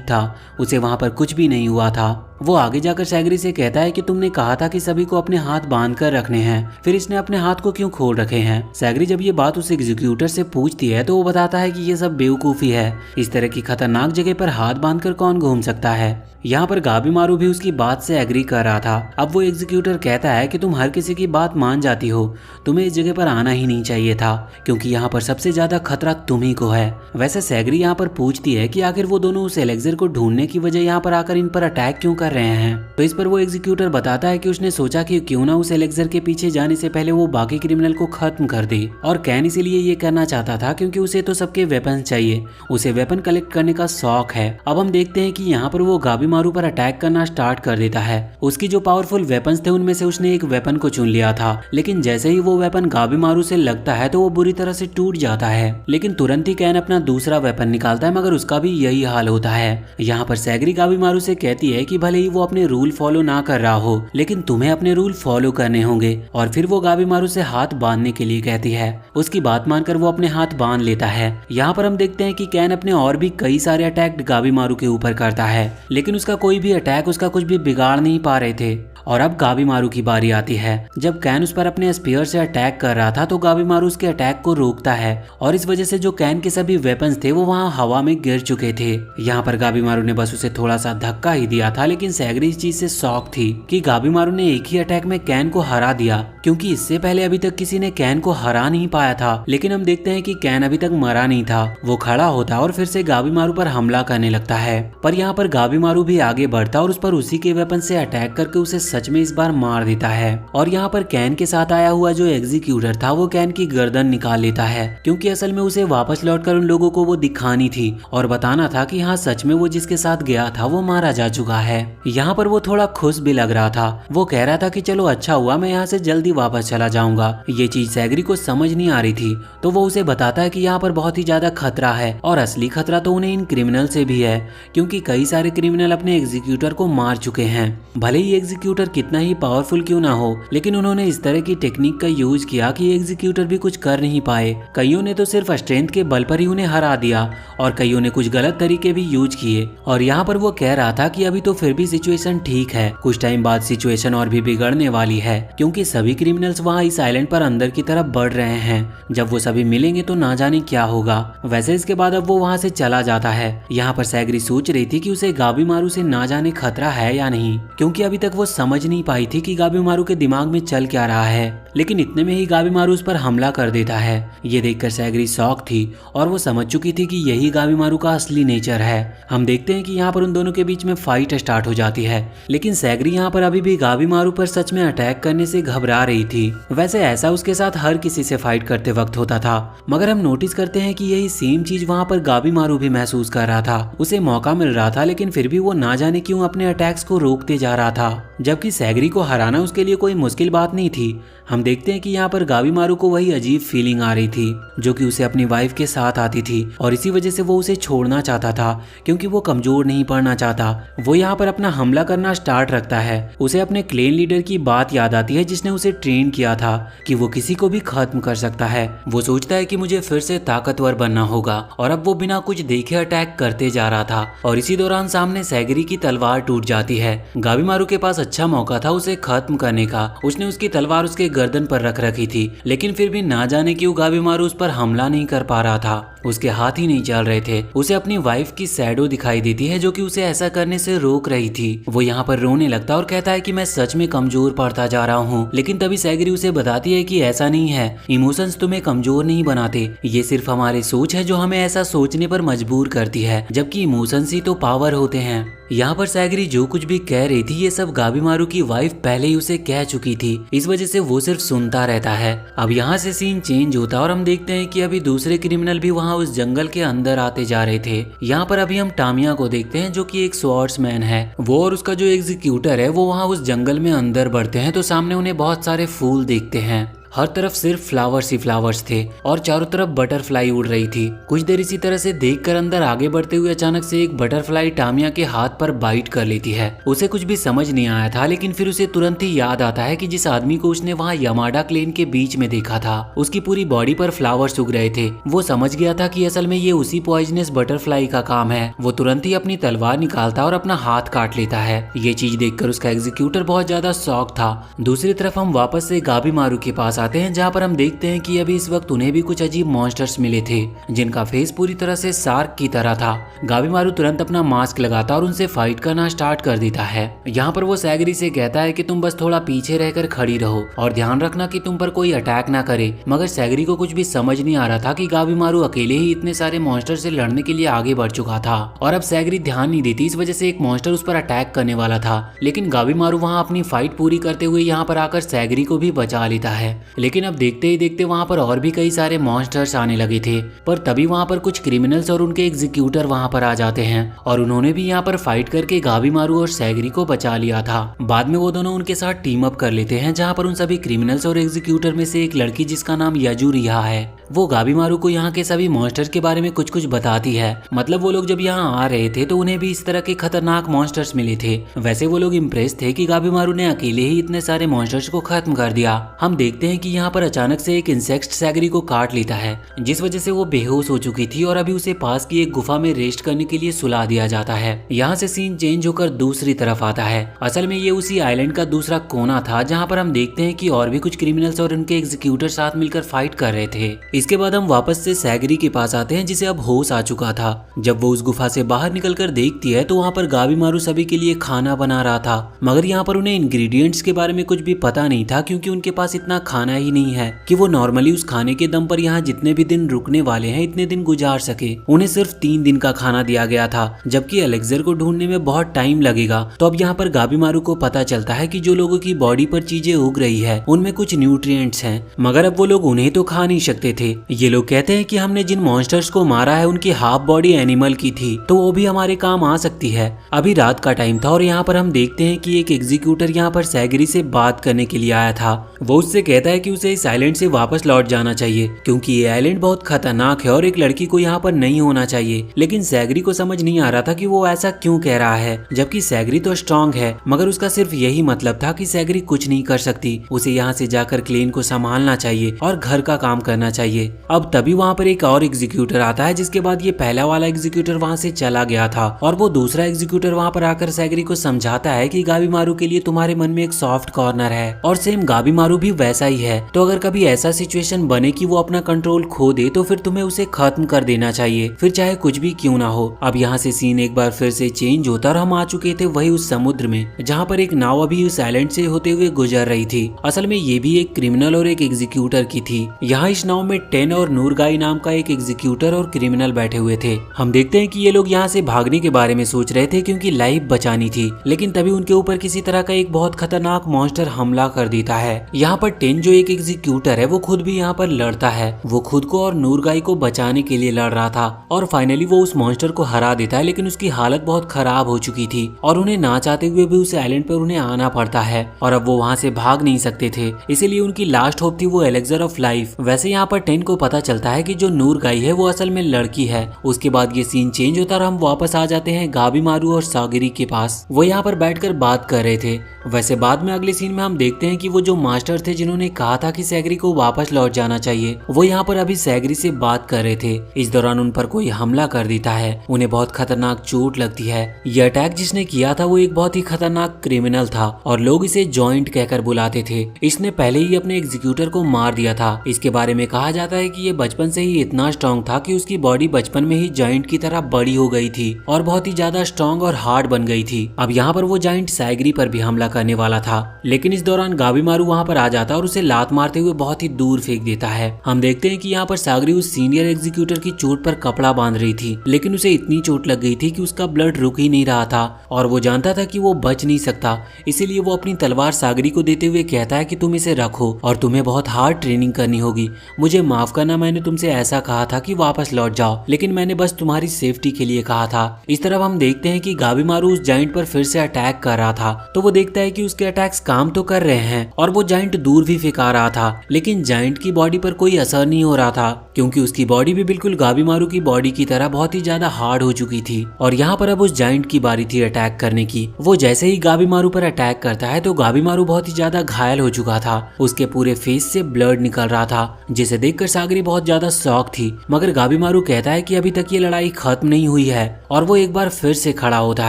था, उसे वहाँ पर कुछ भी नहीं हुआ था। वो आगे जाकर सैगरी से कहता है कि तुमने कहा था कि सभी को अपने हाथ बांध कर रखने हैं, फिर इसने अपने हाथ को क्यों खोल रखे हैं। सैगरी जब ये बात उस एग्जीक्यूटर से पूछती है तो वो बताता है कि ये सब बेवकूफी है, इस तरह की खतरनाक जगह पर हाथ बांधकर कौन घूम सकता है। यहाँ पर गाबीमारू भी उसकी बात से एग्री कर रहा था। अब वो एग्जीक्यूटर कहता है कि तुम हर किसी की बात मान जाती हो, तुम्हें इस जगह पर आना ही नहीं चाहिए था क्योंकि यहाँ पर सबसे ज्यादा खतरा तुम्ही को है। वैसे सैगरी यहाँ पर पूछती है कि आखिर वो दोनों उस एलेक्सर को ढूंढने की वजह यहाँ पर आकर इन पर अटैक क्यों कर रहे हैं। तो इस पर वो एग्जीक्यूटर बताता है कि उसने सोचा कि क्यों ना उस एलेक्सर के पीछे जाने से पहले वो बाकी क्रिमिनल को खत्म कर दे। और कैन इसीलिए ये करना चाहता था क्योंकि उसे तो सबके वेपन चाहिए, उसे वेपन कलेक्ट करने का शौक है। अब हम देखते हैं कि यहाँ पर वो गाबीमारू पर अटैक करना स्टार्ट कर देता है। उसकी जो पावरफुल वेपन्स थे उनमें से उसने एक वेपन को चुन लिया था, लेकिन जैसे ही वो वेपन गाबीमारू से लगता है तो वो बुरी तरह से टूट जाता है। लेकिन तुरंत ही कैन अपना दूसरा वेपन निकालता है, मगर उसका भी यही हाल होता है। यहाँ पर सैगरी गाबीमारू से कहती है कि भले ही वो अपने रूल फॉलो ना कर रहा हो, लेकिन तुम्हें अपने रूल फॉलो करने होंगे। और फिर वो गाबीमारू से हाथ बांधने के लिए कहती है। उसकी बात मानकर वो अपने हाथ बांध लेता है। यहाँ पर हम देखते हैं कि कैन अपने और भी कई सारे अटैक गाबीमारू के ऊपर करता है, लेकिन उसका कोई भी अटैक उसका कुछ भी बिगाड़ नहीं पा रहे थे। और अब गाबीमारू की बारी आती है। जब कैन उस पर अपने स्पीयर से अटैक कर रहा था तो गाबीमारू उसके अटैक को रोकता है और इस वजह से जो कैन के सभी वेपन्स थे वो वहाँ हवा में गिर चुके थे। यहाँ पर गाबीमारू ने बस उसे थोड़ा सा धक्का ही दिया था, लेकिन सैगरी इस चीज से शॉक थी कि गाबीमारू ने एक ही अटैक में कैन को हरा दिया, क्योंकि इससे पहले अभी तक किसी ने कैन को हरा नहीं पाया था। लेकिन हम देखते हैं कि कैन अभी तक मरा नहीं था। वो खड़ा होता और फिर से गाबीमारू पर हमला करने लगता है, पर यहाँ पर गाबीमारू भी आगे बढ़ता और उस पर उसी के वेपन से अटैक करके उसे सच में इस बार मार देता है। और यहाँ पर कैन के साथ आया हुआ जो एग्जीक्यूटर था वो कैन की गर्दन निकाल लेता है, क्योंकि असल में उसे वापस लौटकर उन लोगों को वो दिखानी थी और बताना था कि हाँ सच में वो जिसके साथ गया था वो मारा जा चुका है। यहाँ पर वो थोड़ा खुश भी लग रहा था। वो कह रहा था कि चलो अच्छा हुआ, मैं यहाँ से जल्दी वापस चला जाऊंगा। ये चीज सैगरी को समझ नहीं आ रही थी, तो वो उसे बताता है कि यहाँ पर बहुत ही ज्यादा खतरा है और असली खतरा तो उन्हें इन क्रिमिनल से भी है, क्योंकि कई सारे क्रिमिनल अपने एग्जीक्यूटर को मार चुके हैं। भले ही एग्जीक्यूटर कितना ही पावरफुल क्यों ना हो, लेकिन उन्होंने इस तरह की टेक्निक का यूज किया कि एग्जीक्यूटर भी कुछ कर नहीं पाए। कईयों ने तो सिर्फ स्ट्रेंथ के बल पर ही उन्हें हरा दिया और कईयों ने कुछ गलत तरीके भी यूज किए। और यहाँ पर वो कह रहा था कि अभी तो फिर भी सिचुएशन ठीक है, कुछ टाइम बाद सिचुएशन और भी बिगड़ने वाली है, क्योंकि सभी क्रिमिनल्स वहाँ इस आइलैंड पर अंदर की तरफ बढ़ रहे हैं। जब वो सभी मिलेंगे तो ना जाने क्या होगा। वैसे इसके बाद अब वो वहाँ से चला जाता है। यहाँ पर सैगरी सोच रही थी कि उसे गाबीमारू से ना जाने खतरा है या नहीं, क्योंकि अभी तक वो समझ नहीं पाई थी कि गाबीमारू के दिमाग में चल क्या रहा है। लेकिन इतने में ही गाबीमारू उस पर हमला कर देता है। ये देखकर सैगरी शॉक थी और वो समझ चुकी थी कि यही गाबीमारू का असली नेचर है। हम देखते हैं कि यहाँ पर उन दोनों के बीच में फाइट स्टार्ट हो जाती है, लेकिन सैगरी यहाँ पर अभी भी गाबीमारू पर सच में अटैक करने से घबरा रही थी। वैसे ऐसा उसके साथ हर किसी से फाइट करते वक्त होता था, मगर हम नोटिस करते हैं कि यही सेम चीज वहाँ पर गाबीमारू भी महसूस कर रहा था। उसे मौका मिल रहा था, लेकिन फिर भी वो ना जाने क्यों अपने अटैक्स को रोकते जा रहा था, जबकि सैगरी को हराना उसके लिए कोई मुश्किल बात नहीं थी। हम देखते हैं कि यहाँ पर गाबीमारू को वही अजीब फीलिंग आ रही थी जो कि उसे अपनी वाइफ के साथ आती थी, और इसी वजह से वो उसे छोड़ना चाहता था, क्योंकि वो कमजोर नहीं पड़ना चाहता। वो यहाँ पर अपना हमला करना स्टार्ट रखता है। उसे अपने क्लेन लीडर की बात याद आती है जिसने उसे ट्रेन किया था कि वो किसी को भी खत्म कर सकता है। वो सोचता है कि मुझे फिर से ताकतवर बनना होगा, और अब वो बिना कुछ देखे अटैक करते जा रहा था। और इसी दौरान सामने सैगरी की तलवार टूट जाती है। गाबीमारू के पास अच्छा मौका था उसे खत्म करने का। उसने उसकी तलवार उसके गर्दन पर रख रखी थी, लेकिन फिर भी ना जाने क्यों गाबीमारू उस पर हमला नहीं कर पा रहा था। उसके हाथ ही नहीं चल रहे थे। उसे अपनी वाइफ की शैडो दिखाई देती है जो कि उसे ऐसा करने से रोक रही थी। वो यहाँ पर रोने लगता और कहता है कि मैं सच में कमजोर पड़ता जा रहा हूँ। लेकिन तभी सैगरी उसे बताती है कि ऐसा नहीं है, इमोशंस तुम्हें कमजोर नहीं बनाते, ये सिर्फ हमारी सोच है जो हमें ऐसा सोचने पर मजबूर करती है, जबकि इमोशंस ही तो पावर होते हैं। यहाँ पर सैगरी जो कुछ भी कह रही थी ये सब गाबीमारू की वाइफ पहले ही उसे कह चुकी थी, इस वजह से वो सिर्फ सुनता रहता है। अब यहाँ से सीन चेंज होता है और हम देखते हैं कि अभी दूसरे क्रिमिनल भी वहाँ उस जंगल के अंदर आते जा रहे थे। यहाँ पर अभी हम टामिया को देखते हैं जो कि एक स्वॉर्ड्समैन है। वो और उसका जो एग्जीक्यूटर है वो वहाँ उस जंगल में अंदर बढ़ते हैं तो सामने उन्हें बहुत सारे फूल देखते हैं। हर तरफ सिर्फ फ्लावर्स ही फ्लावर्स थे और चारों तरफ बटरफ्लाई उड़ रही थी। कुछ देर इसी तरह से देखकर अंदर आगे बढ़ते हुए अचानक से एक बटरफ्लाई टामिया के हाथ पर बाइट कर लेती है। उसे कुछ भी समझ नहीं आया था, लेकिन फिर उसे तुरंत ही याद आता है कि जिस आदमी को उसने वहाँ यमाडा क्लेन के बीच में देखा था उसकी पूरी बॉडी पर फ्लावर्स उग रहे थे। वो समझ गया था कि असल में ये उसी पॉइजनस बटरफ्लाई का काम है। वो तुरंत ही अपनी तलवार निकालता और अपना हाथ काट लेता है। ये चीज देखकर उसका एग्जीक्यूटर बहुत ज्यादा शॉक था। दूसरी तरफ हम वापस से गाबीमारू के पास आते हैं जहाँ पर हम देखते हैं कि अभी इस वक्त उन्हें भी कुछ अजीब मॉन्स्टर्स मिले थे जिनका फेस पूरी तरह से शार्क की तरह था। गाबीमारू तुरंत अपना मास्क लगाता और उनसे फाइट करना स्टार्ट कर देता है। यहाँ पर वो सैगरी से कहता है कि तुम बस थोड़ा पीछे रहकर खड़ी रहो और ध्यान रखना कि तुम पर कोई अटैक ना करे। मगर सैगरी को कुछ भी समझ नहीं आ रहा था कि गाबीमारू अकेले ही इतने सारे मॉन्स्टर से लड़ने के लिए आगे बढ़ चुका था और अब सैगरी ध्यान नहीं देती, इस वजह से एक मॉन्स्टर उस पर अटैक करने वाला था। लेकिन गाबीमारू वहाँ अपनी फाइट पूरी करते हुए यहाँ पर आकर सैगरी को भी बचा लेता है। लेकिन अब देखते ही देखते वहाँ पर और भी कई सारे मॉन्स्टर्स आने लगे थे, पर तभी वहाँ पर कुछ क्रिमिनल्स और उनके एग्जीक्यूटर वहाँ पर आ जाते हैं और उन्होंने भी यहाँ पर फाइट करके गाबीमारू और सैगरी को बचा लिया था। बाद में वो दोनों उनके साथ टीम अप कर लेते हैं, जहाँ पर उन सभी क्रिमिनल्स और एग्जीक्यूटर में से एक लड़की जिसका नाम यजू रिहा है वो गाबीमारू को यहाँ के सभी मॉन्स्टर्स के बारे में कुछ कुछ बताती है। मतलब वो लोग जब यहाँ आ रहे थे तो उन्हें भी इस तरह के खतरनाक मॉन्स्टर्स मिले थे। वैसे वो लोग इम्प्रेस थे कि गाबीमारू ने अकेले ही इतने सारे मॉन्स्टर्स को खत्म कर दिया। हम देखते हैं कि यहाँ पर अचानक से एक इंसेक्ट सैगरी को काट लेता है, जिस वजह से वो बेहोश हो चुकी थी और अभी उसे पास की एक गुफा में रेस्ट करने के लिए सुला दिया जाता है। यहाँ से सीन चेंज होकर दूसरी तरफ आता है। असल में ये उसी आइलैंड का दूसरा कोना था जहाँ पर हम देखते हैं कि और भी कुछ क्रिमिनल्स और उनके एग्जीक्यूटर साथ मिलकर फाइट कर रहे थे। इसके बाद हम वापस से सैगरी के पास आते हैं जिसे अब होश आ चुका था। जब वो उस गुफा से बाहर निकलकर देखती है तो वहाँ पर गाबीमारू सभी के लिए खाना बना रहा था, मगर यहाँ पर उन्हें इंग्रेडिएंट्स के बारे में कुछ भी पता नहीं था क्योंकि उनके पास इतना खाना ही नहीं है कि वो नॉर्मली उस खाने के दम पर यहाँ जितने भी दिन रुकने वाले हैं इतने दिन गुजार सके। उन्हें सिर्फ 3 दिन का खाना दिया गया था, जबकि एलेक्सर को ढूंढने में बहुत टाइम लगेगा। तो अब यहाँ पर गाबीमारू को पता चलता है कि जो लोगों की बॉडी पर चीजें उग रही है उनमें कुछ न्यूट्रिएंट्स हैं, मगर अब वो लोग उन्हें तो खा नहीं सकते थे। ये लोग कहते हैं कि हमने जिन मॉन्स्टर्स को मारा है उनकी हाफ बॉडी एनिमल की थी, तो वो भी हमारे काम आ सकती है। अभी रात का टाइम था और यहाँ पर हम देखते हैं कि एक एग्जीक्यूटर यहाँ पर सैगरी से बात करने के लिए आया था। वो उससे कहता है कि उसे इस आइलैंड से वापस लौट जाना चाहिए क्योंकि ये आइलैंड बहुत खतरनाक है और एक लड़की को यहाँ पर नहीं होना चाहिए। लेकिन सैगरी को समझ नहीं आ रहा था कि वो ऐसा क्यों कह रहा है, जबकि सैगरी तो स्ट्रांग है, मगर उसका सिर्फ यही मतलब था कि सैगरी कुछ नहीं कर सकती, उसे यहाँ से जाकर क्लेन को संभालना चाहिए और घर का काम करना चाहिए। अब तभी वहाँ पर एक और एग्जीक्यूटर आता है, जिसके बाद ये पहला वाला एग्जीक्यूटर वहाँ से चला गया था और वो दूसरा एग्जीक्यूटर वहाँ पर आकर सैगरी को समझाता है कि गाबीमारू के लिए तुम्हारे मन में एक सॉफ्ट कॉर्नर है और सेम गाबीमारू भी वैसा ही है। तो अगर कभी ऐसा सिचुएशन बने कि वो अपना कंट्रोल खो दे तो फिर तुम्हें उसे खत्म कर देना चाहिए, फिर चाहे कुछ भी क्यों ना हो। अब यहाँ से सीन एक बार फिर से चेंज होता और हम आ चुके थे वही उस समुद्र में जहाँ पर एक नाव अभी उस आइलैंड से होते हुए गुजर रही थी। असल में ये भी एक क्रिमिनल और एक एग्जीक्यूटर की थी। यहाँ इस नाव में टेन और नूरगाई नाम का एक एग्जीक्यूटर और क्रिमिनल बैठे हुए थे। हम देखते हैं कि ये लोग यहाँ से भागने के बारे में सोच रहे थे क्योंकि लाइफ बचानी थी, लेकिन तभी उनके ऊपर किसी तरह का एक बहुत खतरनाक मॉन्स्टर हमला कर देता है। यहाँ पर टेन जो एक एग्जीक्यूटर है वो खुद भी यहाँ पर लड़ता है। वो खुद को और नूरगाई को बचाने के लिए लड़ रहा था और फाइनली वो उस मॉन्स्टर को हरा देता है, लेकिन उसकी हालत बहुत खराब हो चुकी थी और उन्हें ना चाहते हुए भी उस आइलैंड पर उन्हें आना पड़ता है और अब वो वहाँ से भाग नहीं सकते थे, इसीलिए उनकी लास्ट होप थी वो एलेक्सर ऑफ लाइफ। वैसे यहाँ पर टेन को पता चलता है कि जो नूरगाई है वो असल में लड़की है। उसके बाद ये सीन चेंज होता और हम वापस आ जाते हैं गाबीमारू और सैगरी के पास। वो यहाँ पर बैठकर बात कर रहे थे। वैसे बाद में अगले सीन में हम देखते हैं कि वो जो मास्टर थे जिन्होंने कहा था कि सैगरी को वापस लौट जाना चाहिए। वो यहाँ पर अभी सैगरी से बात कर रहे थे। इस दौरान उन पर कोई हमला कर देता है। उन्हें बहुत खतरनाक चोट लगती है। यह अटैक जिसने किया था वो एक बहुत ही खतरनाक क्रिमिनल था और लोग इसे जॉइंट कहकर बुलाते थे। इसने पहले ही अपने एग्जीक्यूटर को मार दिया था। इसके बारे में कहा जाता है कि ये बचपन से ही इतना स्ट्रॉन्ग था कि उसकी बॉडी बचपन में ही जॉइंट की तरह बड़ी हो गई थी और बहुत ही ज्यादा स्ट्रॉन्ग और हार्ड बन गई थी। अब यहाँ पर वो जॉइंट सैगरी पर भी हमला करने वाला था, लेकिन इस दौरान गाबीमारू वहाँ पर आ जाता और उसे लात मारते हुए बहुत ही दूर फेंक देता है। हम देखते हैं कि यहाँ पर सैगरी उस सीनियर एग्जीक्यूटर की चोट पर कपड़ा बांध रही थी, लेकिन उसे इतनी चोट लग गई थी कि उसका ब्लड रुक ही नहीं रहा था और वो जानता था कि वो बच नहीं सकता। इसीलिए वो अपनी तलवार सैगरी को देते हुए कहता है कि तुम इसे रखो और तुम्हें बहुत हार्ड ट्रेनिंग करनी होगी। मुझे माफ करना, मैंने तुमसे ऐसा कहा था कि वापस लौट जाओ, लेकिन मैंने बस तुम्हारी सेफ्टी के लिए कहा था। इस तरफ हम देखते हैं कि गाबीमारू उस जाइंट पर फिर से अटैक कर रहा था, तो वो देखता है कि उसके अटैक्स काम तो कर रहे हैं और वो जाइंट दूर भी फेंका रहा था, लेकिन जाइंट की बॉडी पर कोई असर नहीं हो रहा था क्योंकि उसकी बॉडी भी बिल्कुल गाबीमारू की बॉडी की तरह बहुत ही ज्यादा हार्ड हो चुकी थी। और यहाँ पर अब उस जाइंट की बारी थी अटैक करने की। वो जैसे ही गाबीमारू पर अटैक करता है तो गाबीमारू बहुत ही ज्यादा घायल हो चुका था। उसके पूरे फेस से ब्लड निकल रहा था, जिसे देखकर सैगरी बहुत ज्यादा शॉक थी। मगर गाबीमारू कहता है कि अभी तक ये लड़ाई खत्म नहीं हुई है और वो एक बार फिर से खड़ा होता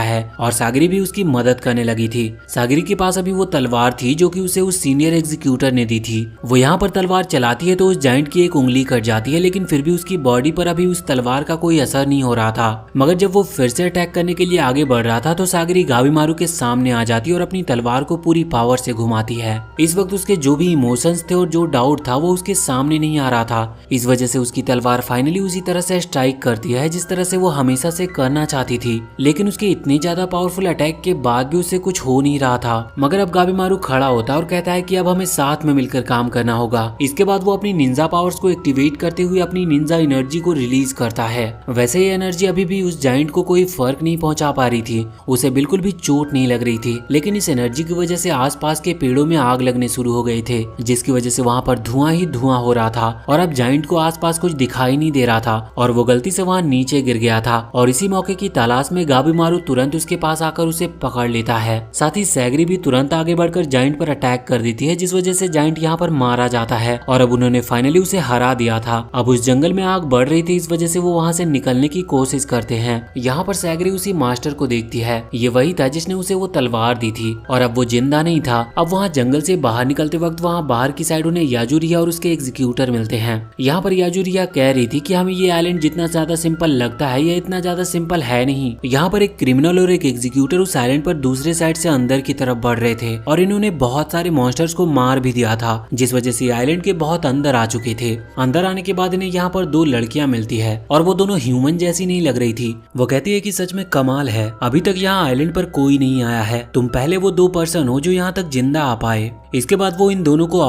है और सैगरी भी उसकी मदद करने लगी थी। सैगरी के पास अभी वो तलवार थी जो कि उसे उस सीनियर एग्जीक्यूटर ने दी थी। वो यहाँ पर तलवार चलाती है तो उस जाइंट की एक उंगली कट जाती है, लेकिन फिर भी उसकी बॉडी पर अभी उस तलवार का कोई असर नहीं हो रहा था। मगर जब वो फिर से अटैक करने के लिए आगे बढ़ रहा था तो सैगरी गाबीमारू के सामने आ जाती है और अपनी तलवार को पूरी पावर से घुमाती है। इस वक्त उसके जो भी इमोशंस थे और जो डाउट था वो उसके सामने नहीं आ रहा था। इस वजह से उसकी तलवार फाइनली उसी तरह से स्ट्राइक करती है जिस तरह से वो हमेशा से करना चाहती थी, लेकिन उसके इतनी ज्यादा पावरफुल अटैक के बाद भी उससे कुछ हो नहीं रहा था। मगर अब गाबीमारू खड़ा होता है और कहता है कि अब हमें साथ में मिलकर काम करना होगा। इसके बाद वो अपनी निंजा पावर्स को एक्टिवेट करते हुए अपनी निंजा एनर्जी को रिलीज करता है। वैसे ये एनर्जी अभी भी उस जाइंट को कोई फर्क नहीं पहुंचा पा रही थी, उसे बिल्कुल भी चोट नहीं लग रही थी, लेकिन इस एनर्जी की वजह से आसपास के पेड़ों में आग लगने शुरू हो गए थे, जिसकी वजह से वहाँ पर धुआं ही धुआं हो रहा था और अब जाइंट को आसपास कुछ दिखाई नहीं दे रहा था और वो गलती से वहाँ नीचे गिर गया था। और इसी मौके की तलाश में गाबीमारू तुरंत उसके पास आकर उसे पकड़ लेता है। साथ ही सैगरी भी तुरंत आगे बढ़कर जाइंट पर अटैक कर देती है, जिस वजह से जाइंट यहाँ पर मारा जाता है और अब उन्होंने फाइनली उसे हरा दिया था। अब उस जंगल में आग बढ़ रही थी, इस वजह से वो वहाँ से निकलने की कोशिश करते हैं। यहाँ पर सैगरी उसी मास्टर को देखती है, ये वही था जिसने उसे वो तलवार दी थी और अब वो जिंदा नहीं था। अब वहाँ जंगल से बाहर निकलते वक्त वहाँ बाहर की साइड उन्हें याजुरिया और उसके एग्जीक्यूटर मिलते हैं। यहाँ पर याजुरिया कह रही थी कि हमें ये आइलैंड जितना ज्यादा सिंपल लगता है ये इतना ज्यादा सिंपल है नहीं। यहाँ पर एक क्रिमिनल और एक एग्जीक्यूटर उस आइलैंड पर दूसरे साइड से अंदर की तरफ बढ़ रहे थे और इन्होंने बहुत सारे मॉन्स्टर्स को मार भी दिया था, जिस वजह से आइलैंड के बहुत अंदर आ चुके थे। अंदर आने के बाद इन्हें यहाँ पर दो लड़कियां मिलती है और वो दोनों ह्यूमन जैसी नहीं लग रही थी। वो कहती है कि सच में कमाल है, अभी तक यहाँ आइलैंड पर कोई नहीं आया है, तुम पहले वो 2 पर्सन हो जो यहाँ तक जिंदा आ पाए। इसके बाद वो इन दोनों को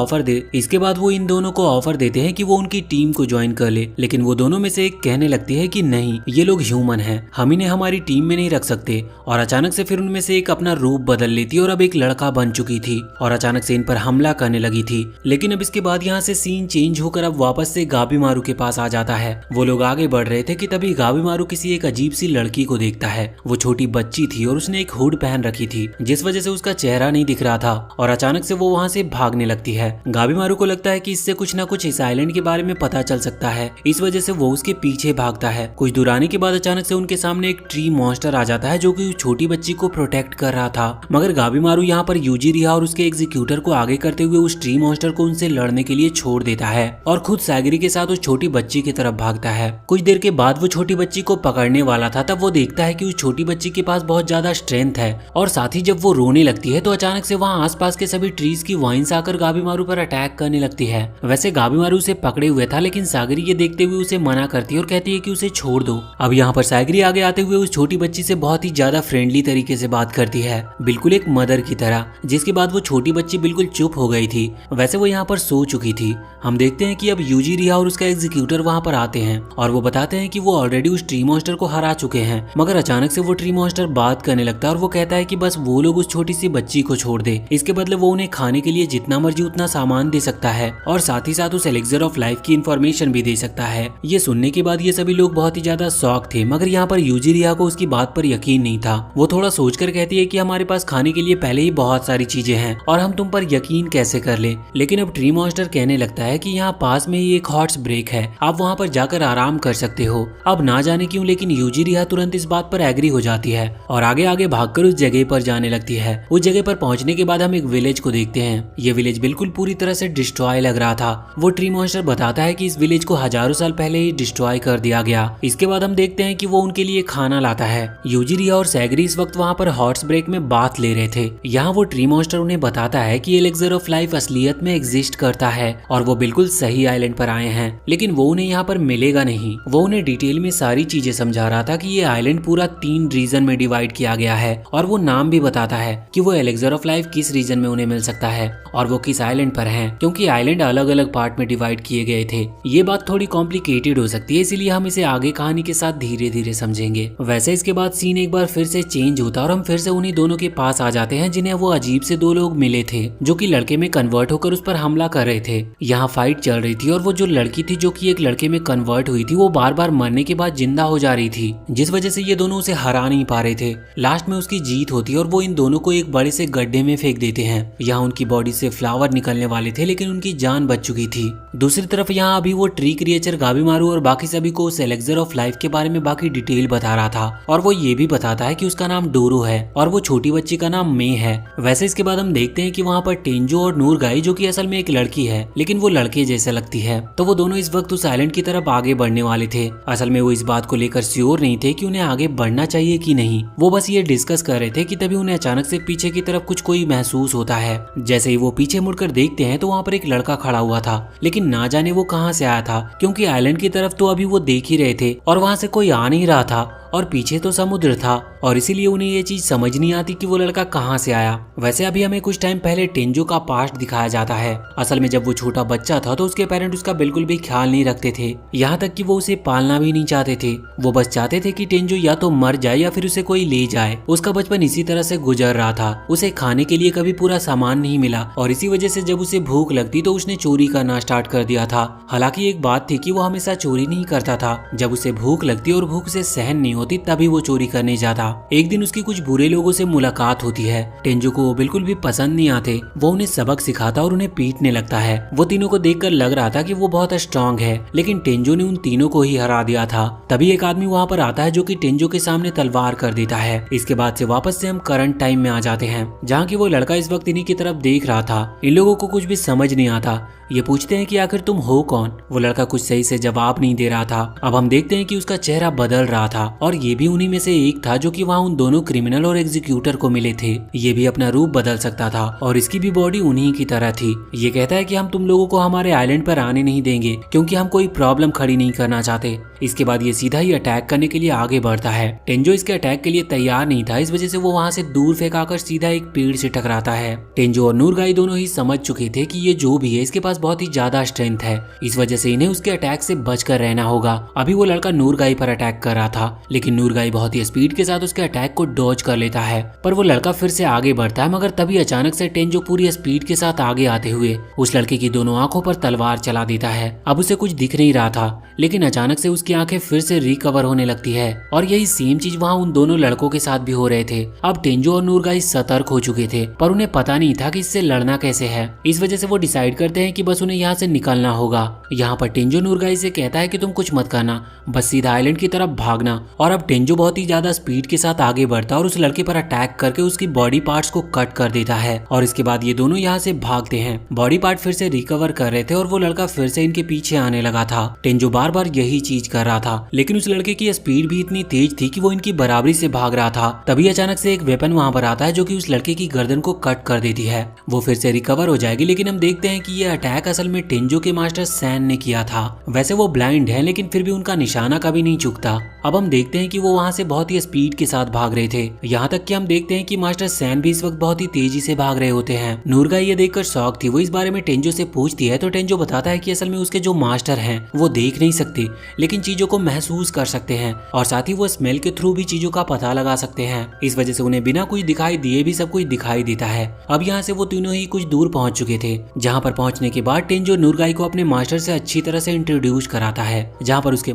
ऑफर देते हैं कि वो उनकी टीम को ज्वाइन कर ले, लेकिन वो दोनों में से एक कहने लगती है कि नहीं, ये लोग ह्यूमन हैं, हम इन्हें हमारी टीम में नहीं रख सकते। और अचानक से फिर उनमें से एक अपना रूप बदल लेती है और अब एक लड़का बन चुकी थी और अचानक से इन पर हमला करने लगी थी। लेकिन अब इसके बाद यहाँ से सीन चेंज होकर अब वापस से गाबीमारू के पास आ जाता है। वो लोग आगे बढ़ रहे थे कि तभी गाबीमारू किसी एक अजीब सी लड़की को देखता है। वो छोटी बच्ची थी और उसने एक हुड पहन रखी थी, जिस वजह से उसका चेहरा नहीं दिख रहा था और अचानक से वो वहाँ से भागने लगती है। गाबीमारू को लगता है कि इससे कुछ न कुछ इस आइलैंड के बारे में पता चल सकता है, इस वजह से वो उसके पीछे भागता है। कुछ दूर आने के बाद अचानक से उनके सामने एक ट्री मॉन्स्टर आ जाता है जो कि छोटी बच्ची को प्रोटेक्ट कर रहा था। मगर गाबीमारू यहाँ पर यूजिरिया और उसके एग्जीक्यूटर को आगे करते हुए उस ट्री मॉन्स्टर को उनसे लड़ने के लिए छोड़ देता है और खुद सैगरी के साथ उस छोटी बच्ची की तरफ भागता है। कुछ देर के बाद वो छोटी बच्ची को पकड़ने वाला था, तब वो देखता है कि उस छोटी बच्ची के पास बहुत ज्यादा स्ट्रेंथ है और साथ ही जब वो रोने लगती है तो अचानक से वहाँ आसपास के सभी ट्रीज की वाइन्स आकर गाबीमारू पर अटैक करने लगती है। वैसे गाबीमारू उसे पकड़े हुए था, लेकिन सैगरी ये देखते हुए उसे मना करती है और कहती है कि उसे छोड़ दो। अब यहाँ पर सैगरी आगे आते हुए उस छोटी बच्ची से बहुत ही ज्यादा फ्रेंडली तरीके से बात करती है, बिल्कुल एक मदर की तरह, जिसके बाद वो छोटी बच्ची बिल्कुल चुप हो गई थी। वैसे वो यहाँ पर सो चुकी थी। हम देखते हैं कि अब यूजिरिया और उसका एग्जीक्यूटर वहाँ पर आते हैं और वो बताते हैं कि वो ऑलरेडी उस ट्री मॉन्स्टर को हरा चुके हैं। मगर अचानक से वो ट्री मॉन्स्टर बात करने लगता है और वो कहता है कि बस वो लोग उस छोटी सी बच्ची को छोड़ दे, इसके बदले वो उन्हें खाने खाने के लिए जितना मर्जी उतना सामान दे सकता है और साथ ही साथ उस एलिक्सर ऑफ लाइफ की इन्फॉर्मेशन भी दे सकता है। ये सुनने के बाद ये सभी लोग बहुत ही ज्यादा शॉक थे, मगर यहाँ पर यूजिरिया को उसकी बात पर यकीन नहीं था। वो थोड़ा सोचकर कहती है कि हमारे पास खाने के लिए पहले ही बहुत सारी चीजें हैं और हम तुम पर यकीन कैसे कर ले। लेकिन अब ट्री मॉन्स्टर कहने लगता है कि यहाँ पास में ही एक हॉर्स ब्रेक है, आप वहाँ पर जाकर आराम कर सकते हो। अब ना जाने क्यों लेकिन यूजिरिया तुरंत इस बात पर एग्री हो जाती है और आगे आगे भागकर उस जगह पर जाने लगती है। उस जगह पर पहुंचने के बाद हम एक विलेज को देखते हैं। ये विलेज बिल्कुल पूरी तरह से डिस्ट्रॉय लग रहा था। वो ट्री मॉन्स्टर बताता है कि इस विलेज को हजारों साल पहले ही डिस्ट्रॉय कर दिया गया। इसके बाद हम देखते हैं कि वो उनके लिए खाना लाता है। यूजिरिया और सैगरी इस वक्त वहाँ पर हॉर्स ब्रेक में बात ले रहे थे। यहाँ वो ट्री मॉन्स्टर उन्हें बताता है कि एलिक्सर ऑफ लाइफ असलियत में एग्जिस्ट करता है और वो बिल्कुल सही आइलैंड पर आए हैं, लेकिन वो उन्हें यहाँ पर मिलेगा नहीं। वो उन्हें डिटेल में सारी चीजें समझा रहा था कि ये आइलैंड पूरा 3 रीजन में डिवाइड किया गया है और वो नाम भी बताता है कि वो एलिक्सर ऑफ लाइफ किस रीजन में उन्हें मिल सकता है और वो किस आइलैंड पर हैं, क्योंकि आइलैंड अलग अलग पार्ट में डिवाइड किए गए थे। ये बात थोड़ी कॉम्प्लिकेटेड हो सकती है, इसीलिए हम इसे आगे कहानी के साथ धीरे धीरे समझेंगे। वैसे इसके बाद सीन एक बार फिर से चेंज होता और हम फिर से उन्हीं दोनों के पास आ जाते हैं जिन्हें वो अजीब से 2 लोग मिले थे जो कि लड़के में कन्वर्ट होकर उस पर हमला कर रहे थे। यहाँ फाइट चल रही थी और वो जो लड़की थी जो कि एक लड़के में कन्वर्ट हुई थी वो बार बार मरने के बाद जिंदा हो जा रही थी, जिस वजह से ये दोनों उसे हरा नहीं पा रहे थे। लास्ट में उसकी जीत होती है और वो इन दोनों को एक बड़े से गड्ढे में फेंक देते हैं। यहाँ उनकी बॉडी से फ्लावर निकलने वाले थे लेकिन उनकी जान बच चुकी थी। दूसरी तरफ यहाँ अभी वो ट्री क्रिएचर गाबीमारू और बाकी सभी को उस एलिक्सर ऑफ लाइफ के बारे में बाकी डिटेल बता रहा था और वो ये भी बताता है कि उसका नाम डोरो है और वो छोटी बच्ची का नाम मे है। वैसे इसके बाद हम देखते हैं कि वहाँ पर टेंजो और नूर गाई जो कि असल में एक लड़की है लेकिन वो लड़के जैसे लगती है, तो वो दोनों इस वक्त उस आइलैंड की तरफ आगे बढ़ने वाले थे। असल में वो इस बात को लेकर श्योर नहीं थे कि उन्हें आगे बढ़ना चाहिए कि नहीं। वो बस ये डिस्कस कर रहे थे कि तभी उन्हें अचानक से पीछे की तरफ कुछ कोई महसूस होता है। जैसे ही वो पीछे मुड़कर देखते हैं तो वहाँ पर एक लड़का खड़ा हुआ था, लेकिन ना जाने वो कहाँ से आया था, क्योंकि आइलैंड की तरफ तो अभी वो देख ही रहे थे और वहाँ से कोई आ नहीं रहा था और पीछे तो समुद्र था और इसीलिए उन्हें ये चीज समझ नहीं आती कि वो लड़का कहाँ से आया। वैसे अभी हमें कुछ टाइम पहले टेंजो का पास्ट दिखाया जाता है। असल में जब वो छोटा बच्चा था तो उसके पेरेंट उसका बिल्कुल भी ख्याल नहीं रखते थे, यहाँ तक कि वो उसे पालना भी नहीं चाहते थे। वो बस चाहते थे कि टेंजो या तो मर जाए या फिर उसे कोई ले जाए। उसका बचपन इसी तरह से गुजर रहा था। उसे खाने के लिए कभी पूरा सामान नहीं मिला और इसी वजह से जब उसे भूख लगती तो उसने चोरी करना स्टार्ट कर दिया था। हालांकि एक बात थी कि वो हमेशा चोरी नहीं करता था, जब उसे भूख लगती और भूख से सहन नहीं होती तभी वो चोरी करने जाता। एक दिन उसकी कुछ बुरे लोगों से मुलाकात होती है। टेंजो को वो बिल्कुल भी पसंद नहीं आते। वो उन्हें सबक सिखाता और उन्हें पीटने लगता है। वो तीनों को देखकर लग रहा था कि वो बहुत स्ट्रांग है, लेकिन टेंजो ने उन तीनों को ही हरा दिया था। तभी एक आदमी वहाँ पर आता है जो कि टेंजो के सामने तलवार कर देता है। इसके बाद से वापस से हम करंट टाइम में आ जाते हैं, जहाँ की वो लड़का इस वक्त इन्हीं की तरफ देख रहा था। इन लोगों को कुछ भी समझ नहीं आता। ये पूछते हैं कि आखिर तुम हो कौन। वो लड़का कुछ सही से जवाब नहीं दे रहा था। अब हम देखते हैं कि उसका चेहरा बदल रहा था और ये भी उन्हीं में से एक था जो कि वहाँ उन दोनों क्रिमिनल और एग्जीक्यूटर को मिले थे। ये भी अपना रूप बदल सकता था और इसकी भी बॉडी उन्हीं की तरह थी। ये कहता है कि हम तुम लोगों को हमारे आइलैंड पर आने नहीं देंगे क्योंकि हम कोई प्रॉब्लम खड़ी नहीं करना चाहते। इसके बाद ये सीधा ही अटैक करने के लिए आगे बढ़ता है। टेंजो इसके अटैक के लिए तैयार नहीं था, इस वजह से वो वहाँ से दूर फेंकाकर सीधा एक पेड़ से टकराता है। टेंजो और नूरगाई दोनों ही समझ चुके थे कि ये जो भी है इसके पास बहुत ही ज्यादा स्ट्रेंथ है, इस वजह से इन्हें उसके अटैक से बचकर रहना होगा। अभी वो लड़का नूरगाई पर अटैक कर रहा था, लेकिन नूरगाई बहुत ही स्पीड के साथ उसके अटैक को डॉज कर लेता है, पर वो लड़का फिर से आगे बढ़ता है। मगर तभी अचानक से टेंजो पूरी स्पीड के साथ आगे आते हुए उस लड़के की दोनों आंखों पर तलवार चला देता है। अब उसे कुछ दिख नहीं रहा था, लेकिन अचानक से उसकी आंखें फिर से रिकवर होने लगती है और यही सेम चीज वहाँ उन दोनों लड़कों के साथ भी हो रहे थे। अब टेंजो और नूरगाई सतर्क हो चुके थे, पर उन्हें पता नहीं था कि इससे लड़ना कैसे है। इस वजह से वो डिसाइड करते हैं कि बस उन्हें यहाँ से निकलना होगा। यहाँ पर टेंजो नूरगाई से कहता है कि तुम कुछ मत करना, बस सीधा आइलैंड की तरफ भागना। और अब टेंजो बहुत ही ज्यादा स्पीड के साथ आगे बढ़ता और उस लड़के पर अटैक करके उसकी बॉडी पार्ट्स को कट कर देता है और इसके बाद ये दोनों यहाँ से भागते हैं। बॉडी पार्ट फिर से रिकवर कर रहे थे और वो लड़का फिर से इनके पीछे आने लगा था। टेंजो बार बार यही चीज कर रहा था, लेकिन उस लड़के की स्पीड भी इतनी तेज थी कि वो इनकी बराबरी से भाग रहा था। तभी अचानक से एक वेपन वहाँ पर आता है जो कि उस लड़के की गर्दन को कट कर देती है। वो फिर से रिकवर हो जाएगी, लेकिन हम देखते हैं कि ये अटैक असल में टेंजो के मास्टर सैन ने किया था। वैसे वो ब्लाइंड है, लेकिन फिर भी उनका निशाना कभी नहीं चूकता। अब हम देखते हैं कि वो वहाँ से बहुत ही स्पीड के साथ भाग रहे थे, यहाँ तक कि हम देखते हैं कि मास्टर सैन भी इस वक्त बहुत ही तेजी से भाग रहे होते हैं। नूरगाई ये देखकर शॉक थी। वो इस बारे में टेंजो से पूछती है तो टेंजो बताता है कि असल में उसके जो मास्टर हैं वो देख नहीं सकते, लेकिन चीजों को महसूस कर सकते हैं और साथ ही वो स्मेल के थ्रू भी चीजों का पता लगा सकते हैं। इस वजह से उन्हें बिना कुछ दिखाई दिए भी सब कुछ दिखाई देता है। अब यहाँ से वो तीनों ही कुछ दूर पहुंच चुके थे, जहाँ पर पहुंचने के बाद टेंजो नूरगाई को अपने मास्टर से अच्छी तरह से इंट्रोड्यूस कराता है, जहाँ पर उसके